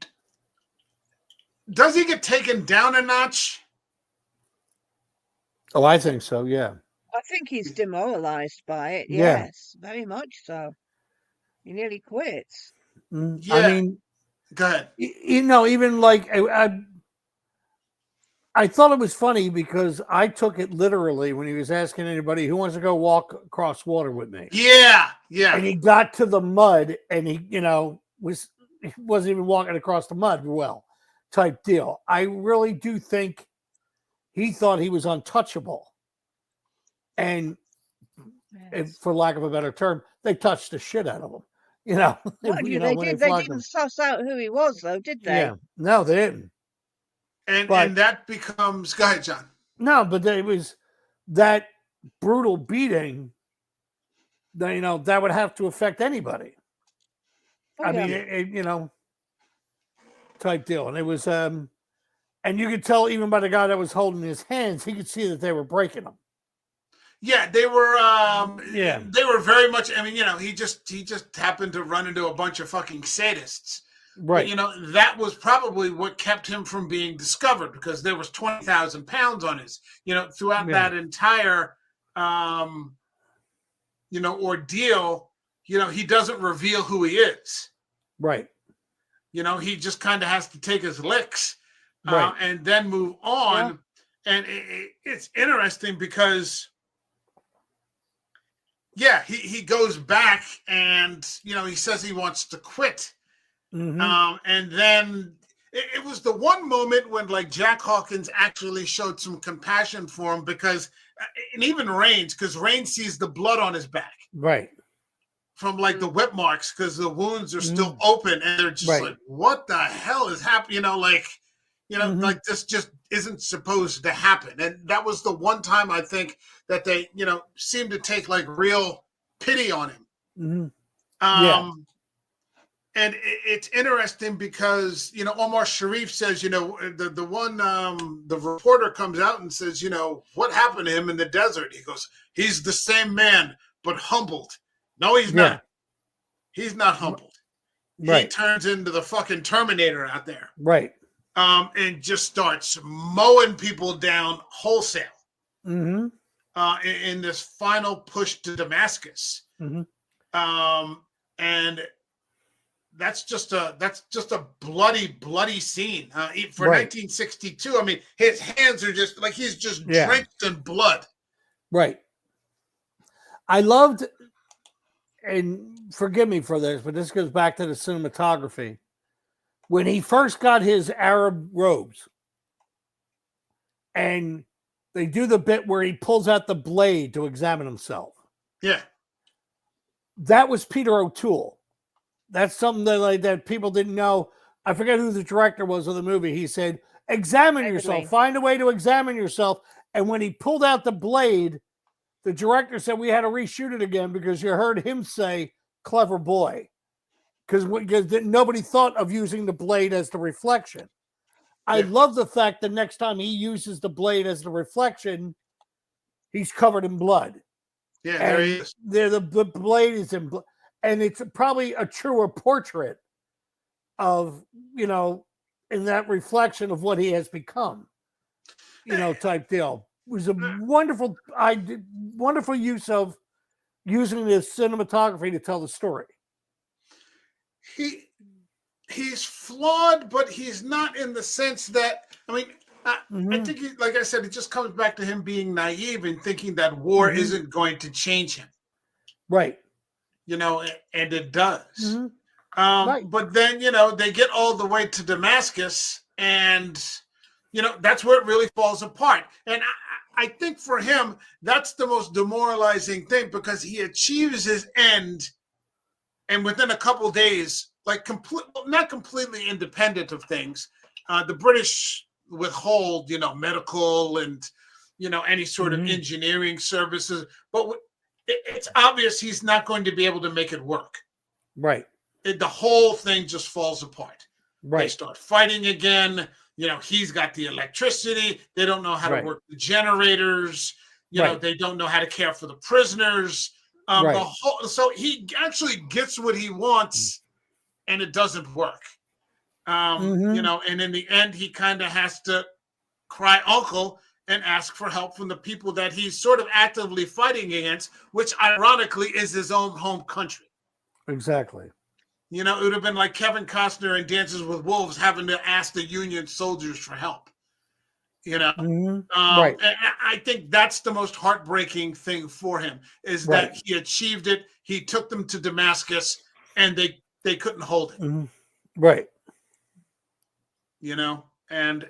get taken down a notch? Oh, I think so. Yeah. I think he's demoralized by it. Yeah. Yes, very much so. He nearly quits. Yeah. I mean, go ahead. Even like I thought it was funny because I took it literally when he was asking anybody who wants to go walk across water with me. Yeah. And he got to the mud, and he wasn't even walking across the mud well, type deal. I really do think he thought he was untouchable, and for lack of a better term, they touched the shit out of him. Well, when they they flogged him. didn't suss out who he was, though, did they? Yeah, no, they didn't. And that becomes, go ahead, John. No, but it was that brutal beating that that would have to affect anybody. I mean, type deal. And it was, and you could tell even by the guy that was holding his hands, he could see that they were breaking them. Yeah, they were. Yeah, they were very much. I mean, he just happened to run into a bunch of fucking sadists. right. But, that was probably what kept him from being discovered, because there was 20,000 pounds on his. Throughout that entire, ordeal. He doesn't reveal who he is. Right. He just kind of has to take his licks, right, and then move on. Yeah. And it's interesting because. Yeah, he goes back and, he says he wants to quit. And then it was the one moment when, like, Jack Hawkins actually showed some compassion for him, because, and even Rains, because Rains sees the blood on his back. Right. From, like, the whip marks, because the wounds are still open, and they're just like, what the hell is happening? Like this just isn't supposed to happen. And that was the one time I think that they, seemed to take, like, real pity on him. And it's interesting because, Omar Sharif says, the one, the reporter comes out and says, what happened to him in the desert? He goes, he's the same man, but humbled. No, he's not. He's not humbled. Right. He turns into the fucking Terminator out there. Right. And just starts mowing people down wholesale. In this final push to Damascus. And that's just a bloody scene. For 1962, I mean, his hands are just like he's just drenched in blood. Right. I loved, and forgive me for this, but this goes back to the cinematography. When he first got his Arab robes, and they do the bit where he pulls out the blade to examine himself. Yeah. That was Peter O'Toole. That's something that people didn't know. I forget who the director was of the movie. He said, examine yourself. Find a way to examine yourself. And when he pulled out the blade, the director said we had to reshoot it again because you heard him say, clever boy. Because nobody thought of using the blade as the reflection. I love the fact that next time he uses the blade as the reflection, he's covered in blood. Yeah, there he is. The blade is in blood. and it's probably a truer portrait of, in that reflection of what he has become, type deal. It was a wonderful use of using the cinematography to tell the story. He's flawed, but he's not in the sense that, I think, like I said, it just comes back to him being naive and thinking that war isn't going to change him. Right. And it does. Right. But then, they get all the way to Damascus, and, that's where it really falls apart. And I think for him, that's the most demoralizing thing, because he achieves his end, and within a couple of days, like not completely independent of things, the British withhold, medical and, any sort of engineering services. But it's obvious he's not going to be able to make it work. Right. The whole thing just falls apart. Right. They start fighting again. He's got the electricity. They don't know how to work the generators. They don't know how to care for the prisoners. So he actually gets what he wants, and it doesn't work. And in the end, he kind of has to cry uncle and ask for help from the people that he's sort of actively fighting against, which ironically is his own home country. Exactly. It would have been like Kevin Costner in Dances with Wolves having to ask the Union soldiers for help. Right. And I think that's the most heartbreaking thing for him, is that he achieved it. He took them to Damascus, and they couldn't hold it. Right. And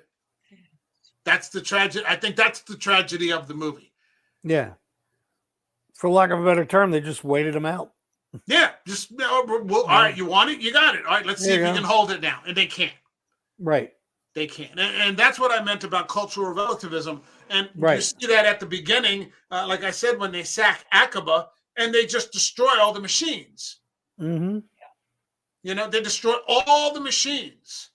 that's the tragedy. I think that's the tragedy of the movie. Yeah. For lack of a better term, they just waited him out. Yeah. Just, all right, you want it? You got it. All right, let's see if you can hold it now. And they can't. Right. They can't. And that's what I meant about cultural relativism. And you see that at the beginning, like I said, when they sack Aqaba, and they just destroy all the machines. They destroy all the machines.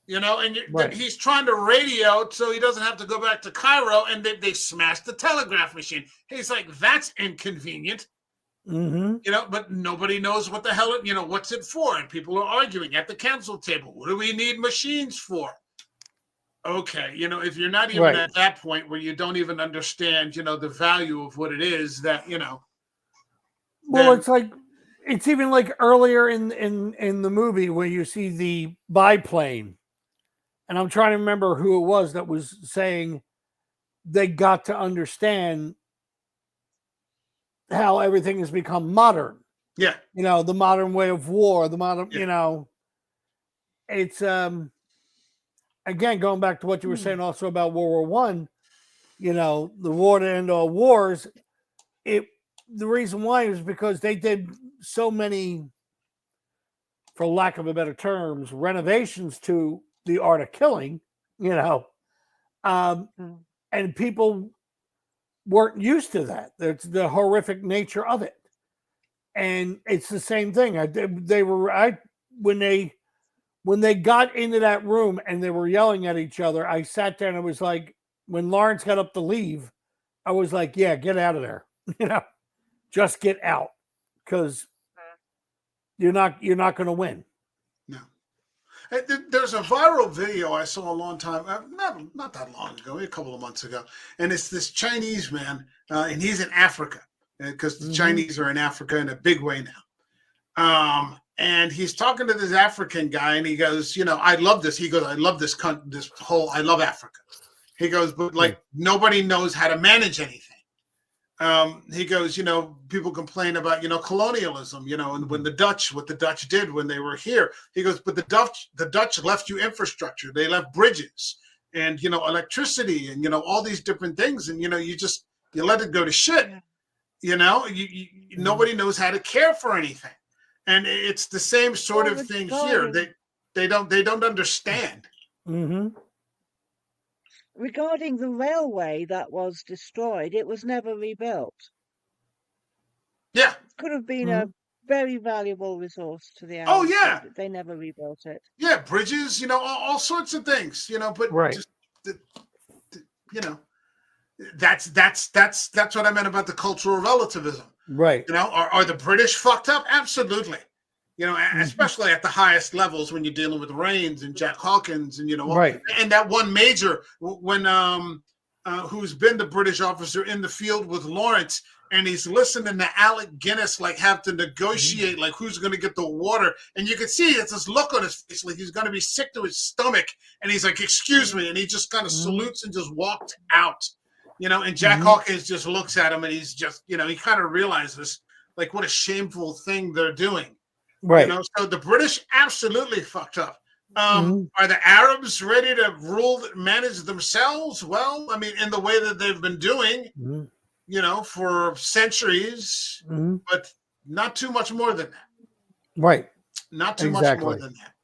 And he's trying to radio so he doesn't have to go back to Cairo, and they smash the telegraph machine. He's like, that's inconvenient. But nobody knows what the hell what's it for, and people are arguing at the council table. What do we need machines for? Okay, if you're not even at that point where you don't even understand, the value of what it is, that Well, it's even like earlier in the movie where you see the biplane, and I'm trying to remember who it was that was saying they got to understand how everything has become modern. Yeah. You know, the modern way of war, the modern, you know, it's, again, going back to what you were saying also about World War I, you know, the war to end all wars, the reason why is because they did so many, for lack of a better terms, renovations to the art of killing, you know, and people weren't used to that. It's the horrific nature of it. And it's the same thing. When they got into that room and they were yelling at each other, I sat there and it was like, when Lawrence got up to leave, I was like, yeah, get out of there. You know, just get out, because you're not going to win. No. There's a viral video I saw a long time, not that long ago, a couple of months ago, and it's this Chinese man, and he's in Africa, because the Chinese are in Africa in a big way now. And he's talking to this African guy, and he goes, you know, I love this. He goes, I love this country, I love Africa. He goes, but like nobody knows how to manage anything. He goes, you know, people complain about, you know, colonialism, you know, and what the Dutch did when they were here. He goes, but the Dutch left you infrastructure. They left bridges and, you know, electricity and, you know, all these different things. And, you know, you let it go to shit. You know, nobody knows how to care for anything. And it's the same sort of thing here. They don't understand. Regarding the railway that was destroyed, it was never rebuilt. Yeah. It could have been a very valuable resource to the Oh, island. yeah. But they never rebuilt it. Yeah, bridges, you know, all sorts of things, you know, but just, you know, That's what I meant about the cultural relativism. Right. You know, are the British fucked up? Absolutely. You know, especially at the highest levels when you're dealing with Rains and Jack Hawkins and, you know, Right. and that one major when who's been the British officer in the field with Lawrence, and he's listening to Alec Guinness like have to negotiate like who's going to get the water, and you can see it's this look on his face like he's going to be sick to his stomach, and he's like, "Excuse me," and he just kind of salutes and just walked out. You know, and Jack Hawkins just looks at him, and he's just, you know, he kind of realizes like what a shameful thing they're doing. Right. You know, so the British absolutely fucked up. Are the Arabs ready to manage themselves? Well, I mean, in the way that they've been doing, you know, for centuries, but not too much more than that. Right. Not too much more than that.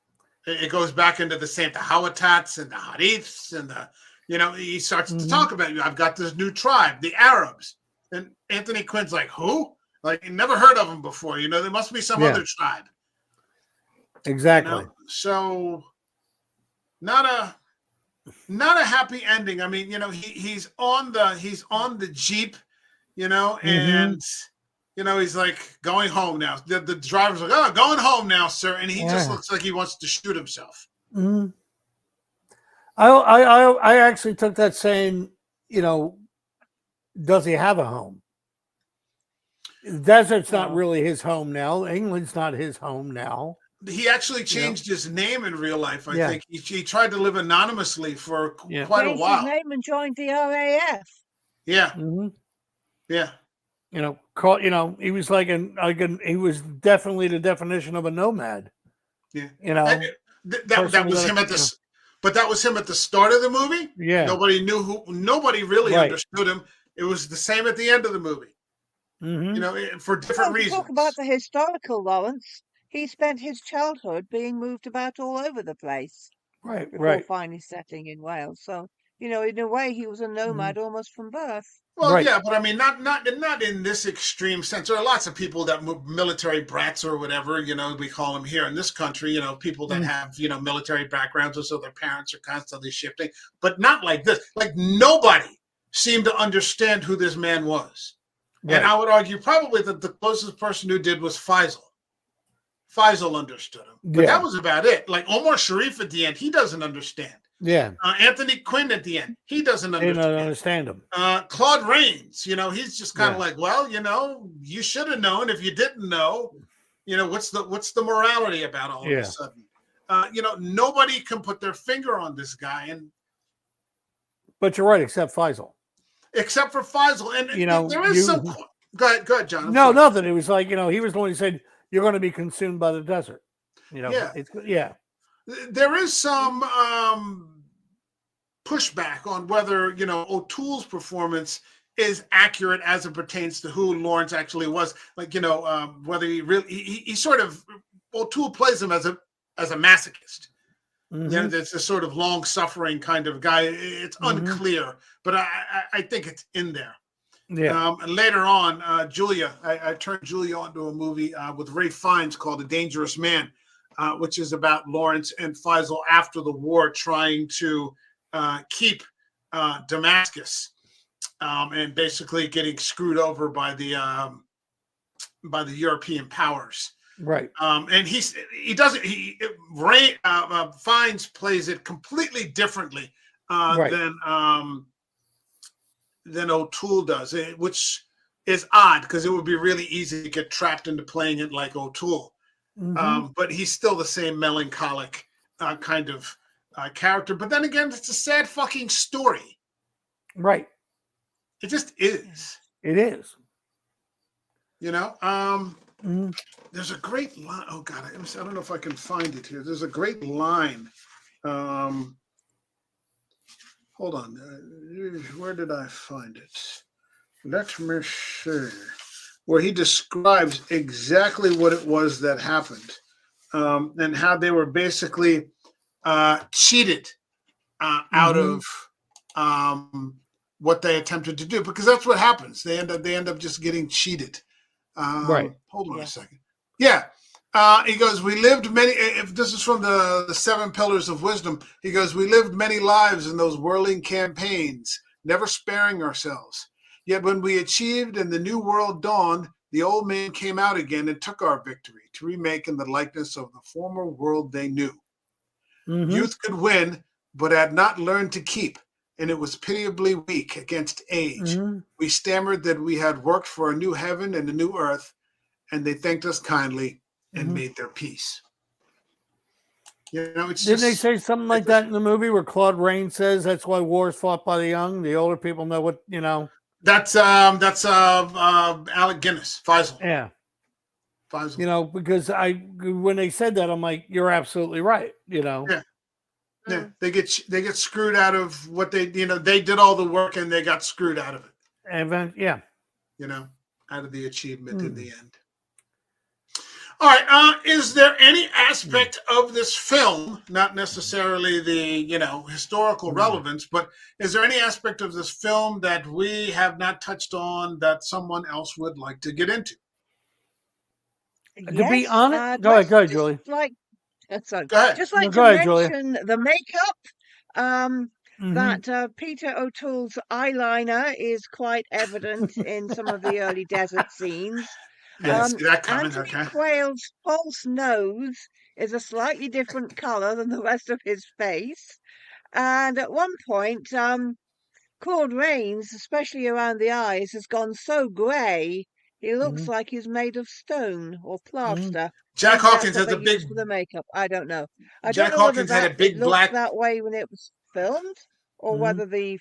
It goes back into the same, the Hawatats and the Hariths and the, you know, he starts to talk about, I've got this new tribe, the Arabs. And Anthony Quinn's like, who? Like, never heard of them before. You know, there must be some other tribe. Exactly. You know? So not a happy ending. I mean, you know, he's on the Jeep, you know, and you know, he's like going home now. The driver's like, "Oh, going home now, sir," and he just looks like he wants to shoot himself. I actually took that saying, you know, does he have a home? The desert's not really his home now. England's not his home now. He actually changed his name in real life. I think he tried to live anonymously for quite a while. Changed his name and joined the RAF. Yeah, yeah. You know, he was he was definitely the definition of a nomad. Yeah, you know, that was him at the, but that was him at the start of the movie. Yeah, nobody really understood him. It was the same at the end of the movie. You know, for different reasons. Talk about the historical Lawrence. He spent his childhood being moved about all over the place. Before finally settling in Wales. So, you know, in a way, he was a nomad almost from birth. Well, yeah, but I mean, not in this extreme sense. There are lots of people that military brats or whatever, you know, we call them here in this country. You know, people that have, you know, military backgrounds, or so their parents are constantly shifting, but not like this. Like, nobody seemed to understand who this man was, and I would argue probably that the closest person who did was Faisal. Faisal understood him, but that was about it. Like Omar Sharif at the end, he doesn't understand. Yeah. Anthony Quinn at the end, he doesn't understand him. Claude Rains, you know, he's just kind of like, well, you know, you should have known. If you didn't know, you know, what's the morality about all of a sudden? You know, nobody can put their finger on this guy. But you're right, except Faisal. Except for Faisal, and you know, there is some. Go ahead, John. No, nothing. It was like, you know, he was the one who said, "You're going to be consumed by the desert." You know, There is some pushback on whether, you know, O'Toole's performance is accurate as it pertains to who Lawrence actually was. Like, you know, whether he sort of, O'Toole plays him as a masochist. You know, there's this sort of long-suffering kind of guy. It's unclear, but I think it's in there. Yeah. Later on, Julia, I turned Julia onto a movie with Ray Fiennes called A Dangerous Man, which is about Lawrence and Faisal after the war trying to keep Damascus, and basically getting screwed over by the European powers. Right. And Fiennes plays it completely differently than O'Toole does, which is odd because it would be really easy to get trapped into playing it like O'Toole. But he's still the same melancholic kind of character. But then again, it's a sad fucking story. Right. It just is. It is. You know, there's a great line. Oh God, I don't know if I can find it here. There's a great line. Hold on. Where did I find it? Let me see. Where he describes exactly what it was that happened, and how they were basically cheated out of what they attempted to do, because that's what happens. They end up just getting cheated. Hold on a second. Yeah. He goes, we lived many, if this is from the 7 Pillars of Wisdom, he goes, we lived many lives in those whirling campaigns, never sparing ourselves. Yet when we achieved and the new world dawned, the old man came out again and took our victory to remake in the likeness of the former world they knew. Youth could win, but had not learned to keep, and it was pitiably weak against age. We stammered that we had worked for a new heaven and a new earth, and they thanked us kindly and made their peace. You know, it's Didn't they say something like that in the movie where Claude Rains says that's why war is fought by the young? The older people know what, you know. That's Alec Guinness, Faisal. Yeah. Faisal. You know, because when they said that, I'm like, you're absolutely right. You know. Yeah. Yeah. They get screwed out of what they did all the work and they got screwed out of it. And yeah. You know, out of the achievement in the end. All right. Is there any aspect of this film, not necessarily the, historical relevance, but is there any aspect of this film that we have not touched on that someone else would like to get into? To be honest, go ahead, Julie. Go ahead. Just like go ahead, mention the makeup. That Peter O'Toole's eyeliner is quite evident in some of the early desert scenes. Anthony Quayle's false nose is a slightly different color than the rest of his face. And at one point, Claude Rains, especially around the eyes, has gone so grey, he looks like he's made of stone or plaster. Jack Hawkins has a big for the makeup. I don't know. I Jack don't know Hawkins whether had a big it looked black that way when it was filmed, or whether the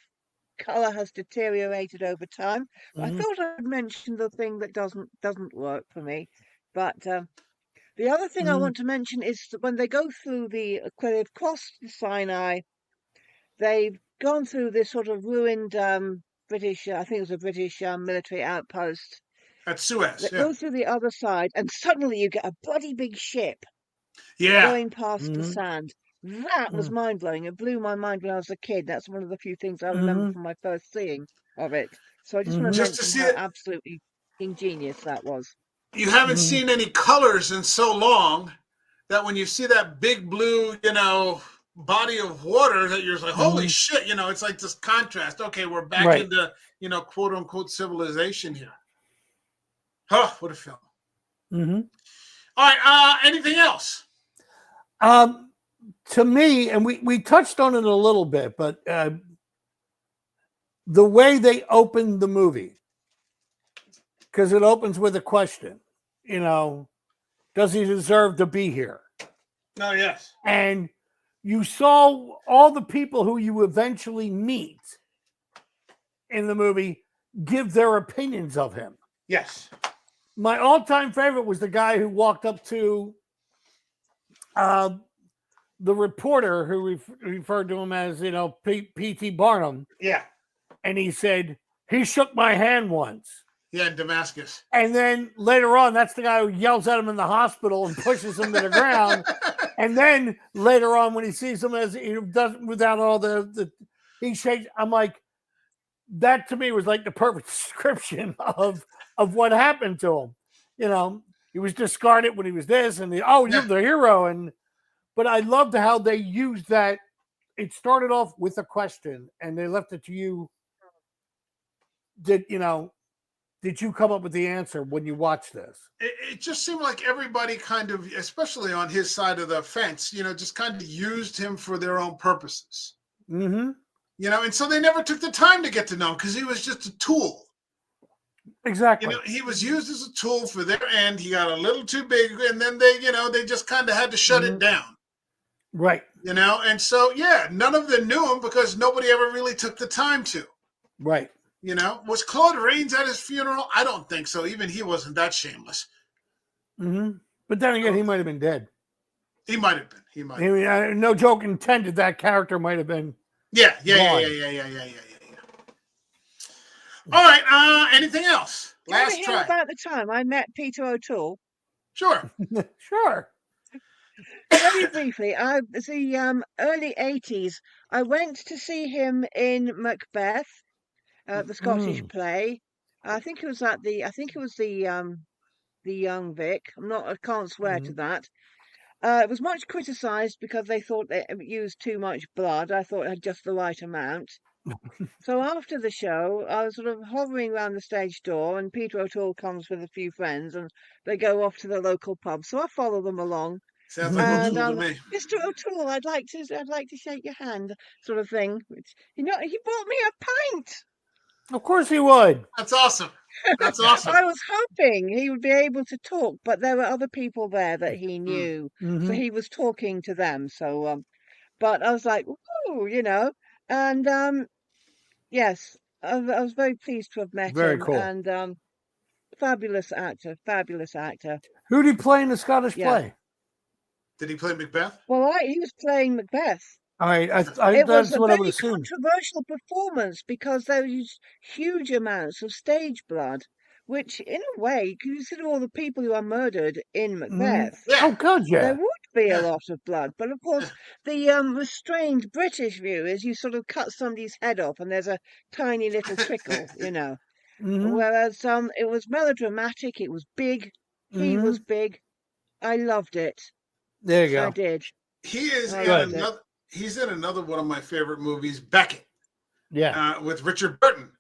color has deteriorated over time. I thought I'd mention the thing that doesn't work for me. But the other thing I want to mention is that when they go through when they've crossed the Sinai, they've gone through this sort of ruined British, I think it was a British military outpost. At Suez, They go through the other side, and suddenly you get a bloody big ship going past the sand. That was mind-blowing. It blew my mind when I was a kid. That's one of the few things I remember from my first seeing of it. So I just want to mention how absolutely ingenious that was. You haven't seen any colors in so long that when you see that big blue, body of water, that you're like, holy shit, it's like this contrast. Okay, we're back into, quote unquote civilization here. Oh, what a film. All right, anything else? To me, and we touched on it a little bit, but the way they opened the movie, because it opens with a question, does he deserve to be here? No, yes. And you saw all the people who you eventually meet in the movie give their opinions of him. Yes. My all-time favorite was the guy who walked up to the reporter who referred to him as, P.T. Barnum. Yeah. And he said, he shook my hand once. Yeah, in Damascus. And then later on, that's the guy who yells at him in the hospital and pushes him to the ground. And then later on, when he sees him as he does without all he shakes. I'm like, that to me was like the perfect description of what happened to him. He was discarded when he was this, and you're the hero. But I loved how they used that. It started off with a question, and they left it to you. Did you come up with the answer when you watched this? It just seemed like everybody kind of, especially on his side of the fence, just kind of used him for their own purposes. And so they never took the time to get to know him because he was just a tool. Exactly. He was used as a tool for their end. He got a little too big, and then they just kind of had to shut it down. Right. And so, none of them knew him because nobody ever really took the time to. Right. Was Claude Rains at his funeral? I don't think so. Even he wasn't that shameless. But then again, he might have been dead. He might have been. He might have been. No joke intended. That character might have been. Yeah. All right. Anything else? Last try. About the time I met Peter O'Toole. Sure. Sure. Very briefly, the early 80s, I went to see him in Macbeth, the Scottish play. I think it was the Young Vic. I can't swear to that. It was much criticised because they thought it used too much blood. I thought it had just the right amount. So after the show, I was sort of hovering around the stage door, and Peter O'Toole comes with a few friends, and they go off to the local pub. So I follow them along, Sounds like and O'Toole to me. Mr. O'Toole, I'd like to shake your hand, sort of thing. Which, he bought me a pint. Of course he would. That's awesome. That's awesome. I was hoping he would be able to talk, but there were other people there that he Mm. knew, so Mhm. he was talking to them. So, but I was like, "Ooh," and yes, I was very pleased to have met Very him, cool. and fabulous actor, fabulous actor. Who did he play in the Scottish Yeah. play? Did he play Macbeth? Well, he was playing Macbeth. All right, It was that's a what I would very assume. controversial performance because there was huge amounts of stage blood, which, in a way, you consider all the people who are murdered in Macbeth, Yeah. Oh, God, there yeah. would be a Yeah. lot of blood. But of course, the restrained British view is you sort of cut somebody's head off and there's a tiny little trickle. Mhm. Whereas it was melodramatic, it was big, he was Mhm. big. I loved it. There you I go. did. He is I in loved it. another. He's in another one of my favorite movies, Beckett, Yeah. with Richard Burton.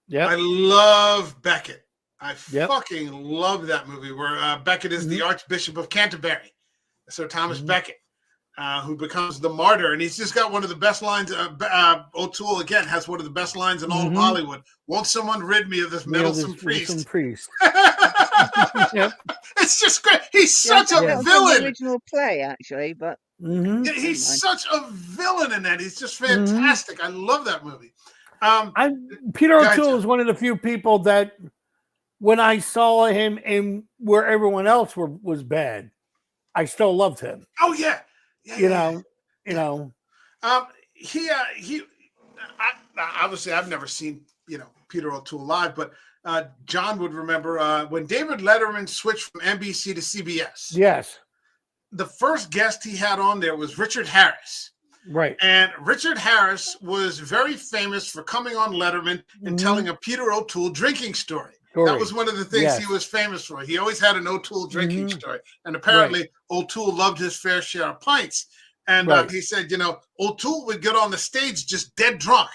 Yep. I love Beckett. I Yep. fucking love that movie where Beckett is the Mhm. Archbishop of Canterbury, Sir Thomas Mhm. Beckett, who becomes the martyr, and he's just got one of the best lines. O'Toole again has one of the best lines in all of Mhm. Hollywood. Won't someone rid me of this Neil meddlesome this priest? priest. Yep. It's just great. He's Yeah, I such think a that Yeah. was from the villain. original play, actually, but Mhm. Yeah, never he's mind. such a villain in that. He's just Mhm. fantastic. I love that movie. Peter Go ahead, O'Toole John. is one of the few people that when I saw him in where everyone else was bad, I still loved him. Oh yeah, yeah, You yeah, yeah. know, you Yeah. know. He. Obviously, I've never seen Peter O'Toole live, but John would remember when David Letterman switched from NBC to CBS. Yes. The first guest he had on there was Richard Harris. Right. And Richard Harris was very famous for coming on Letterman and telling a Peter O'Toole drinking story. That was one of the things he was famous for. He always had an O'Toole drinking story. And apparently O'Toole loved his fair share of pints. And he said, O'Toole would get on the stage just dead drunk.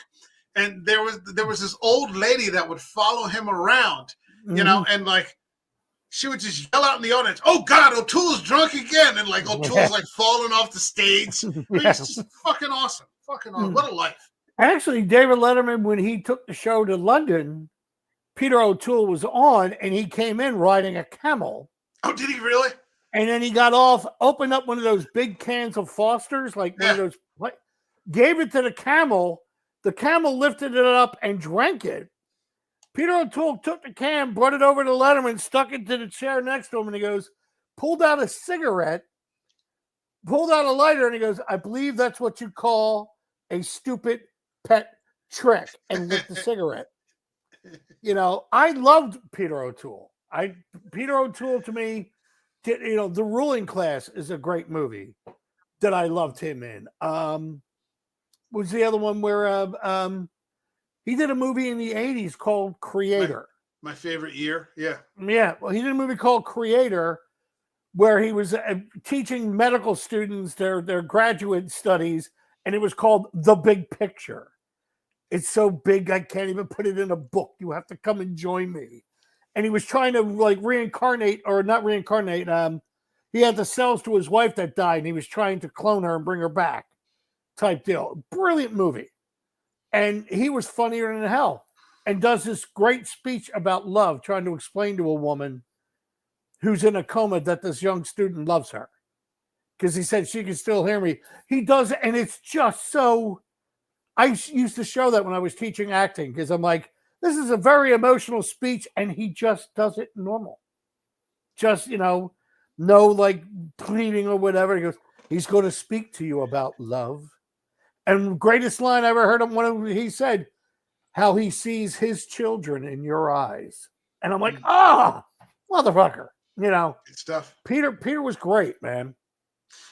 And there was this old lady that would follow him around, and like she would just yell out in the audience, "Oh God, O'Toole's drunk again!" And like O'Toole's like falling off the stage. I mean, it's just fucking awesome. Fucking awesome. What a life. Actually, David Letterman, when he took the show to London, Peter O'Toole was on and he came in riding a camel. Oh, did he really? And then he got off, opened up one of those big cans of Foster's, like one of those, gave it to the camel. The camel lifted it up and drank it. Peter O'Toole took the can, brought it over to Letterman, stuck it to the chair next to him, and he goes, pulled out a cigarette, pulled out a lighter, and he goes, I believe that's what you call a stupid pet trick, and lit the cigarette. I loved Peter O'Toole. Peter O'Toole to me, The Ruling Class is a great movie that I loved him in. Was the other one where he did a movie in the 80s called Creator. My favorite year. Yeah. Yeah. Well, he did a movie called Creator where he was teaching medical students their graduate studies, and it was called The Big Picture. It's so big, I can't even put it in a book. You have to come and join me. And he was trying to reincarnate, or not reincarnate. He had the cells to his wife that died, and he was trying to clone her and bring her back type deal. Brilliant movie. And he was funnier than hell and does this great speech about love, trying to explain to a woman who's in a coma that this young student loves her. Because he said she can still hear me. He does it, and it's just so... I used to show that when I was teaching acting because I'm like, this is a very emotional speech, and he just does it normal. Just, no like pleading or whatever. He goes, he's going to speak to you about love. And greatest line I ever heard him he said, how he sees his children in your eyes. And I'm like, motherfucker. Good stuff. Peter was great, man.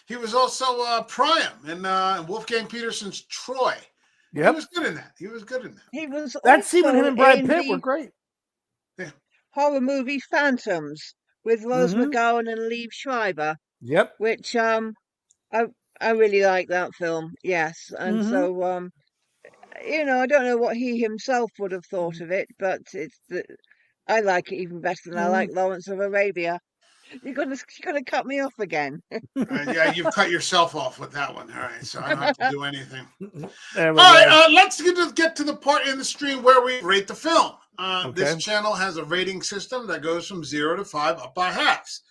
He was also Priam in Wolfgang Petersen's Troy. Yep. He was good in that. He was that scene with him and Brad in Pitt the were great. Yeah. horror movie Phantoms with Rose McGowan and Liev Schreiber. Yep. Which I really like that film. Yes, and so you know, I don't know what he himself would have thought of it, but I like it even better than I like Mhm. Lawrence of Arabia. You're gonna cut me off again. Yeah, you've cut yourself off with that one. All right, so I don't have to do anything. There we All right, go. let's get to the part in the stream where we rate the film. This Okay. channel has a rating system that goes from 0 to 5 up by halves.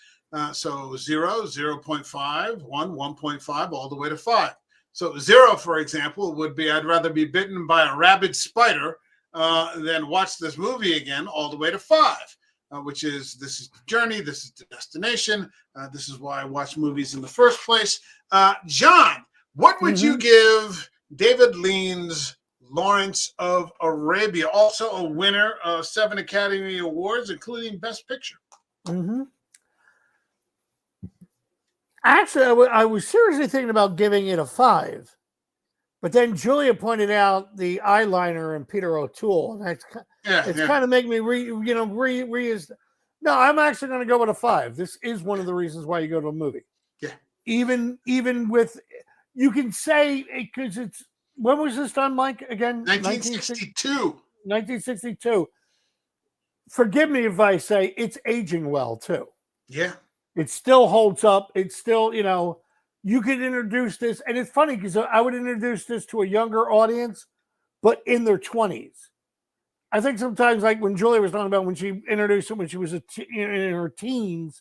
So 0, 0.5, 1, 1.5, all the way to 5. So 0, for example, would be I'd rather be bitten by a rabid spider than watch this movie again, all the way to 5. Which is this is the journey, this is the destination, this is why I watch movies in the first place. John, what would you give David Lean's Lawrence of Arabia, also a winner of 7 Academy Awards, including Best Picture? Actually, I was seriously thinking about giving it a 5, but then Julia pointed out the eyeliner and Peter O'Toole, and it's kind of making me No, I'm actually going to go with a 5. This is one of the reasons why you go to a movie. Yeah. Even with, you can say, because it's, when was this done, Mike? Again, 1962. 1962. Forgive me if I say it's aging well too. Yeah. It still holds up. It's still, you could introduce this, and it's funny because I would introduce this to a younger audience, but in their 20s. I think sometimes, like when Julia was talking about when she introduced it when she was in her teens,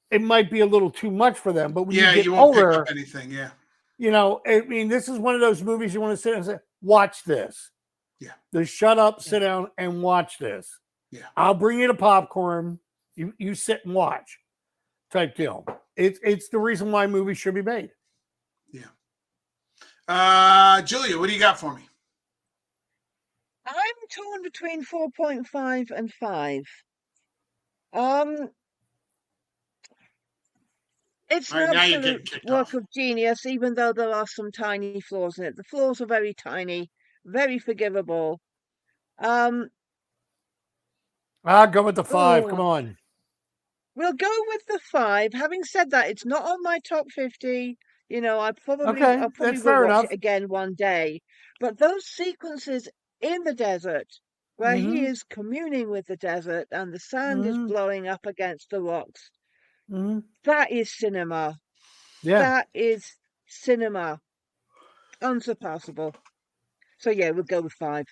it might be a little too much for them. But when you get won't older, pick up anything. Yeah. I mean, this is one of those movies you want to sit and say, watch this. Yeah. Just shut up, sit down, and watch this. Yeah. I'll bring you the popcorn. You sit and watch. Type deal. It's the reason why movies should be made. Yeah. Julia, what do you got for me? I'm torn between 4.5 and 5. It's an absolute work of genius, even though there are some tiny flaws in it. The flaws are very tiny, very forgivable. I'll go with the 5. Come on. We'll go with the 5. Having said that, it's not on my top 50. I probably will watch it again one day. But those sequences in the desert where he is communing with the desert and the sand is blowing up against the rocks, that is cinema. Yeah. That is cinema. Unsurpassable. So yeah, we'll go with 5.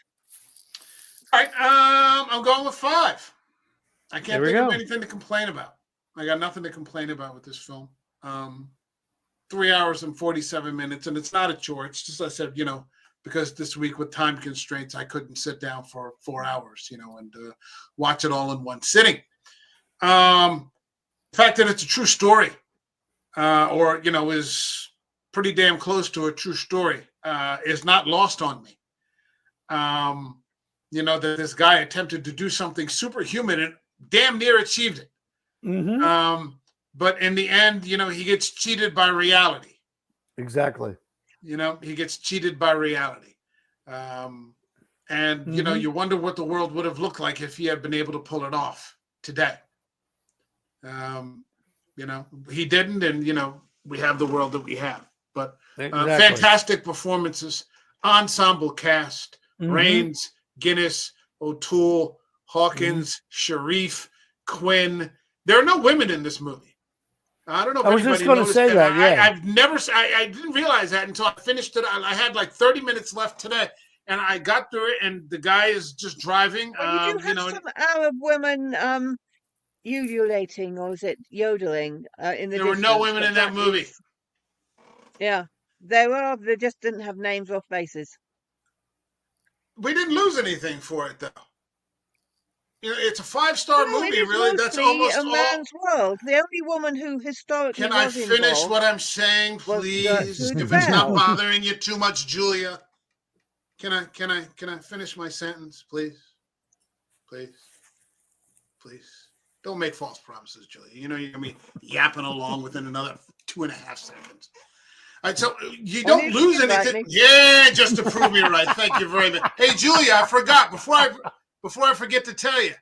All right, I'm going with 5. I can't think of anything to complain about. I got nothing to complain about with this film. 3 hours and 47 minutes, and it's not a chore. It's just, I said, because this week with time constraints, I couldn't sit down for 4 hours, and watch it all in one sitting. The fact that it's a true story, or is pretty damn close to a true story, is not lost on me. That this guy attempted to do something superhuman and damn near achieved it. But in the end, he gets cheated by reality. Exactly. He gets cheated by reality. And you wonder what the world would have looked like if he had been able to pull it off today. He didn't, and we have the world that we have. But fantastic performances, ensemble cast, Raines, Guinness, O'Toole, Hawkins, Sharif, Quinn. There are no women in this movie. I don't know if I was just going to say that. I didn't realize that until I finished it. I had like 30 minutes left today, and I got through it, and the guy is just driving. Well, you do have some Arab women ululating, or is it yodeling in the There were no women in that movie. Yeah, there were. They just didn't have names or faces. We didn't lose anything for it, though. It's a 5-star movie, really. That's almost a man's world. The only woman who historically Can I finish what I'm saying, please? If it's not bothering you too much, Julia. Can I finish my sentence, please? Please. Don't make false promises, Julia. You're gonna be yapping along within another 2.5 seconds. All right, so you don't lose anything. Yeah, just to prove me right. Thank you very much. Hey, Julia, I forgot before I forget to tell you.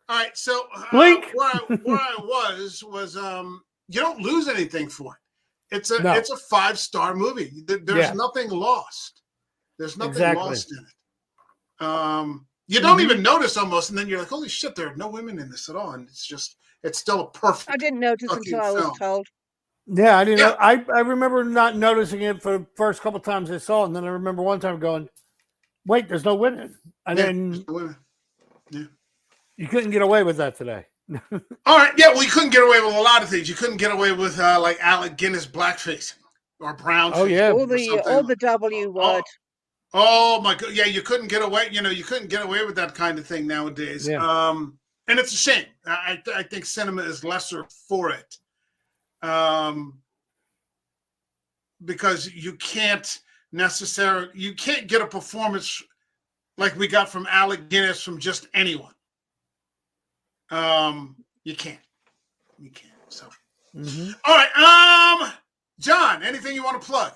All right, so where I was you don't lose anything for it. It's a 5-star movie. There's nothing lost. There's nothing Exactly. lost in it. You don't even notice almost, and then you're like, holy shit, there are no women in this at all. And it's still a perfect I didn't notice until fucking I was film. told. Yeah, I didn't Yeah. know. I remember not noticing it for the first couple times I saw it, and then I remember one time going, "Wait, there's no women," and then there's no women. Yeah. you couldn't get away with that today. All right. Yeah, well, you couldn't get away with a lot of things. You couldn't get away with like Alec Guinness blackfacing or brown Oh yeah, Or or the W word. Oh my god! Yeah, you couldn't get away. You couldn't get away with that kind of thing nowadays. Yeah. And it's a shame. I think cinema is lesser for it, because you can't get a performance like we got from Alec Guinness from just anyone. You can't. So, all right. John, anything you want to plug?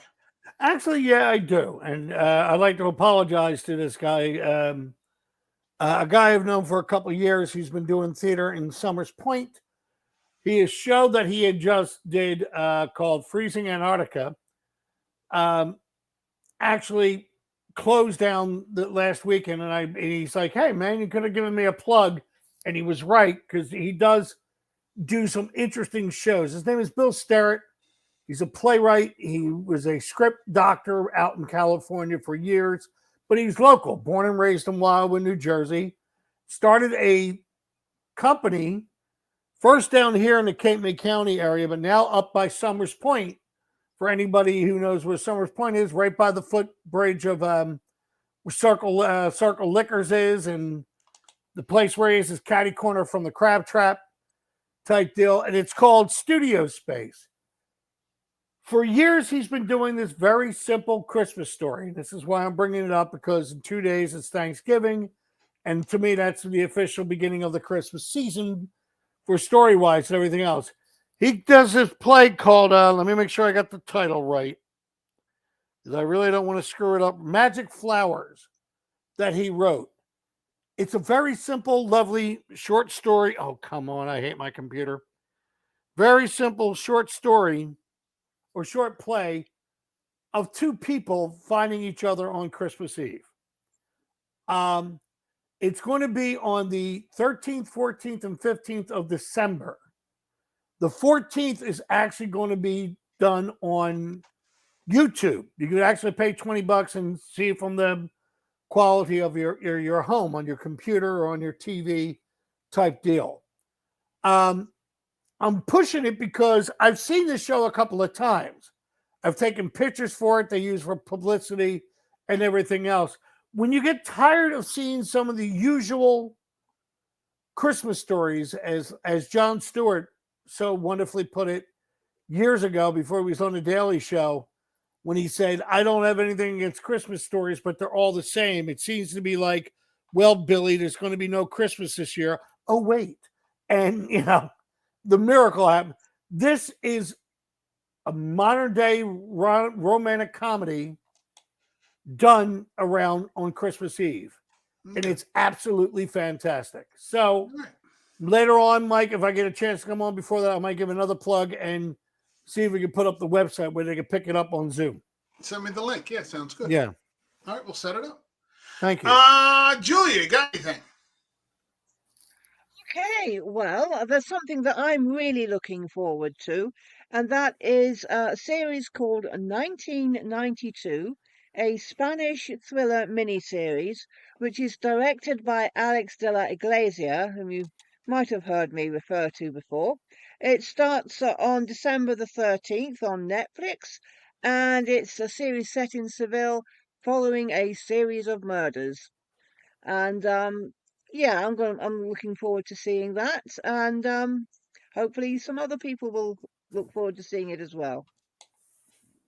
Actually, yeah, I do, and I'd like to apologize to this guy, a guy I've known for a couple of years. He's been doing theater in Summers Point. A show that he had just did called Freezing Antarctica actually closed down the last weekend, and he's like, "Hey, man, you could have given me a plug," and he was right, because he does do some interesting shows. His name is Bill Sterrett. He's a playwright. He was a script doctor out in California for years, but he's local, born and raised in Wildwood, New Jersey. Started a company first down here in the Cape May County area, but now up by Summers Point. For anybody who knows where Summers Point is, right by the footbridge of where Circle Liquors is, and the place where he is catty corner from the Crab Trap type deal, and it's called Studio Space. For years, he's been doing this very simple Christmas story. This is why I'm bringing it up, because in 2 days it's Thanksgiving, and to me, that's the official beginning of the Christmas season for story-wise and everything else. He does this play called, let me make sure I got the title right, because I really don't want to screw it up, Magic Flowers, that he wrote. It's a very simple, lovely, short story. Oh, come on, I hate my computer. Very simple, short story or short play of two people finding each other on Christmas Eve. It's going to be on the 13th, 14th, and 15th of December. The 14th is actually going to be done on YouTube. You can actually pay $20 and see it from the quality of your home on your computer or on your TV type deal. I'm pushing it because I've seen this show a couple of times. I've taken pictures for it. They use for publicity and everything else. When you get tired of seeing some of the usual Christmas stories, as Jon Stewart so wonderfully put it years ago before he was on the Daily Show, when he said, "I don't have anything against Christmas stories, but they're all the same. It seems to be like, well, Billy, there's going to be no Christmas this year. Oh, wait." And, the miracle happened. This is a modern day romantic comedy done around on Christmas Eve. Okay. And it's absolutely fantastic. So later on, Mike, if I get a chance to come on before that, I might give another plug and see if we can put up the website where they can pick it up on Zoom. Send me the link. Yeah, sounds good. Yeah. All right, we'll set it up. Thank you. Julia, you got anything? Okay, well, there's something that I'm really looking forward to, and that is a series called 1992, a Spanish thriller miniseries, which is directed by Alex de la Iglesia, whom you might have heard me refer to before. It starts on December the 13th on Netflix, and it's a series set in Seville following a series of murders. And yeah, I'm looking forward to seeing that, and hopefully some other people will look forward to seeing it as well.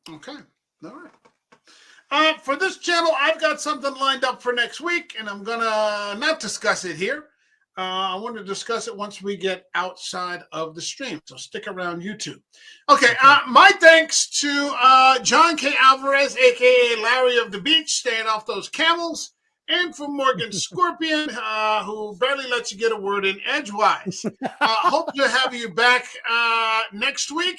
Okay, all right. For this channel, I've got something lined up for next week, and I'm gonna not discuss it here. I want to discuss it once we get outside of the stream, so stick around YouTube. Okay, my thanks to John K. Alvarez, aka Larry of the Beach, staying off those camels. And for Morgan Scorpion, who barely lets you get a word in edgewise. Hope to have you back next week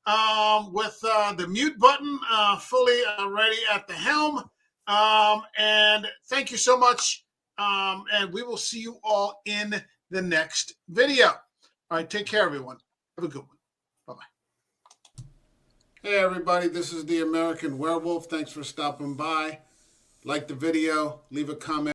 with the mute button fully ready at the helm. And thank you so much. And we will see you all in the next video. All right, take care, everyone. Have a good one. Bye-bye. Hey, everybody. This is the American Werewolf. Thanks for stopping by. Like the video. Leave a comment.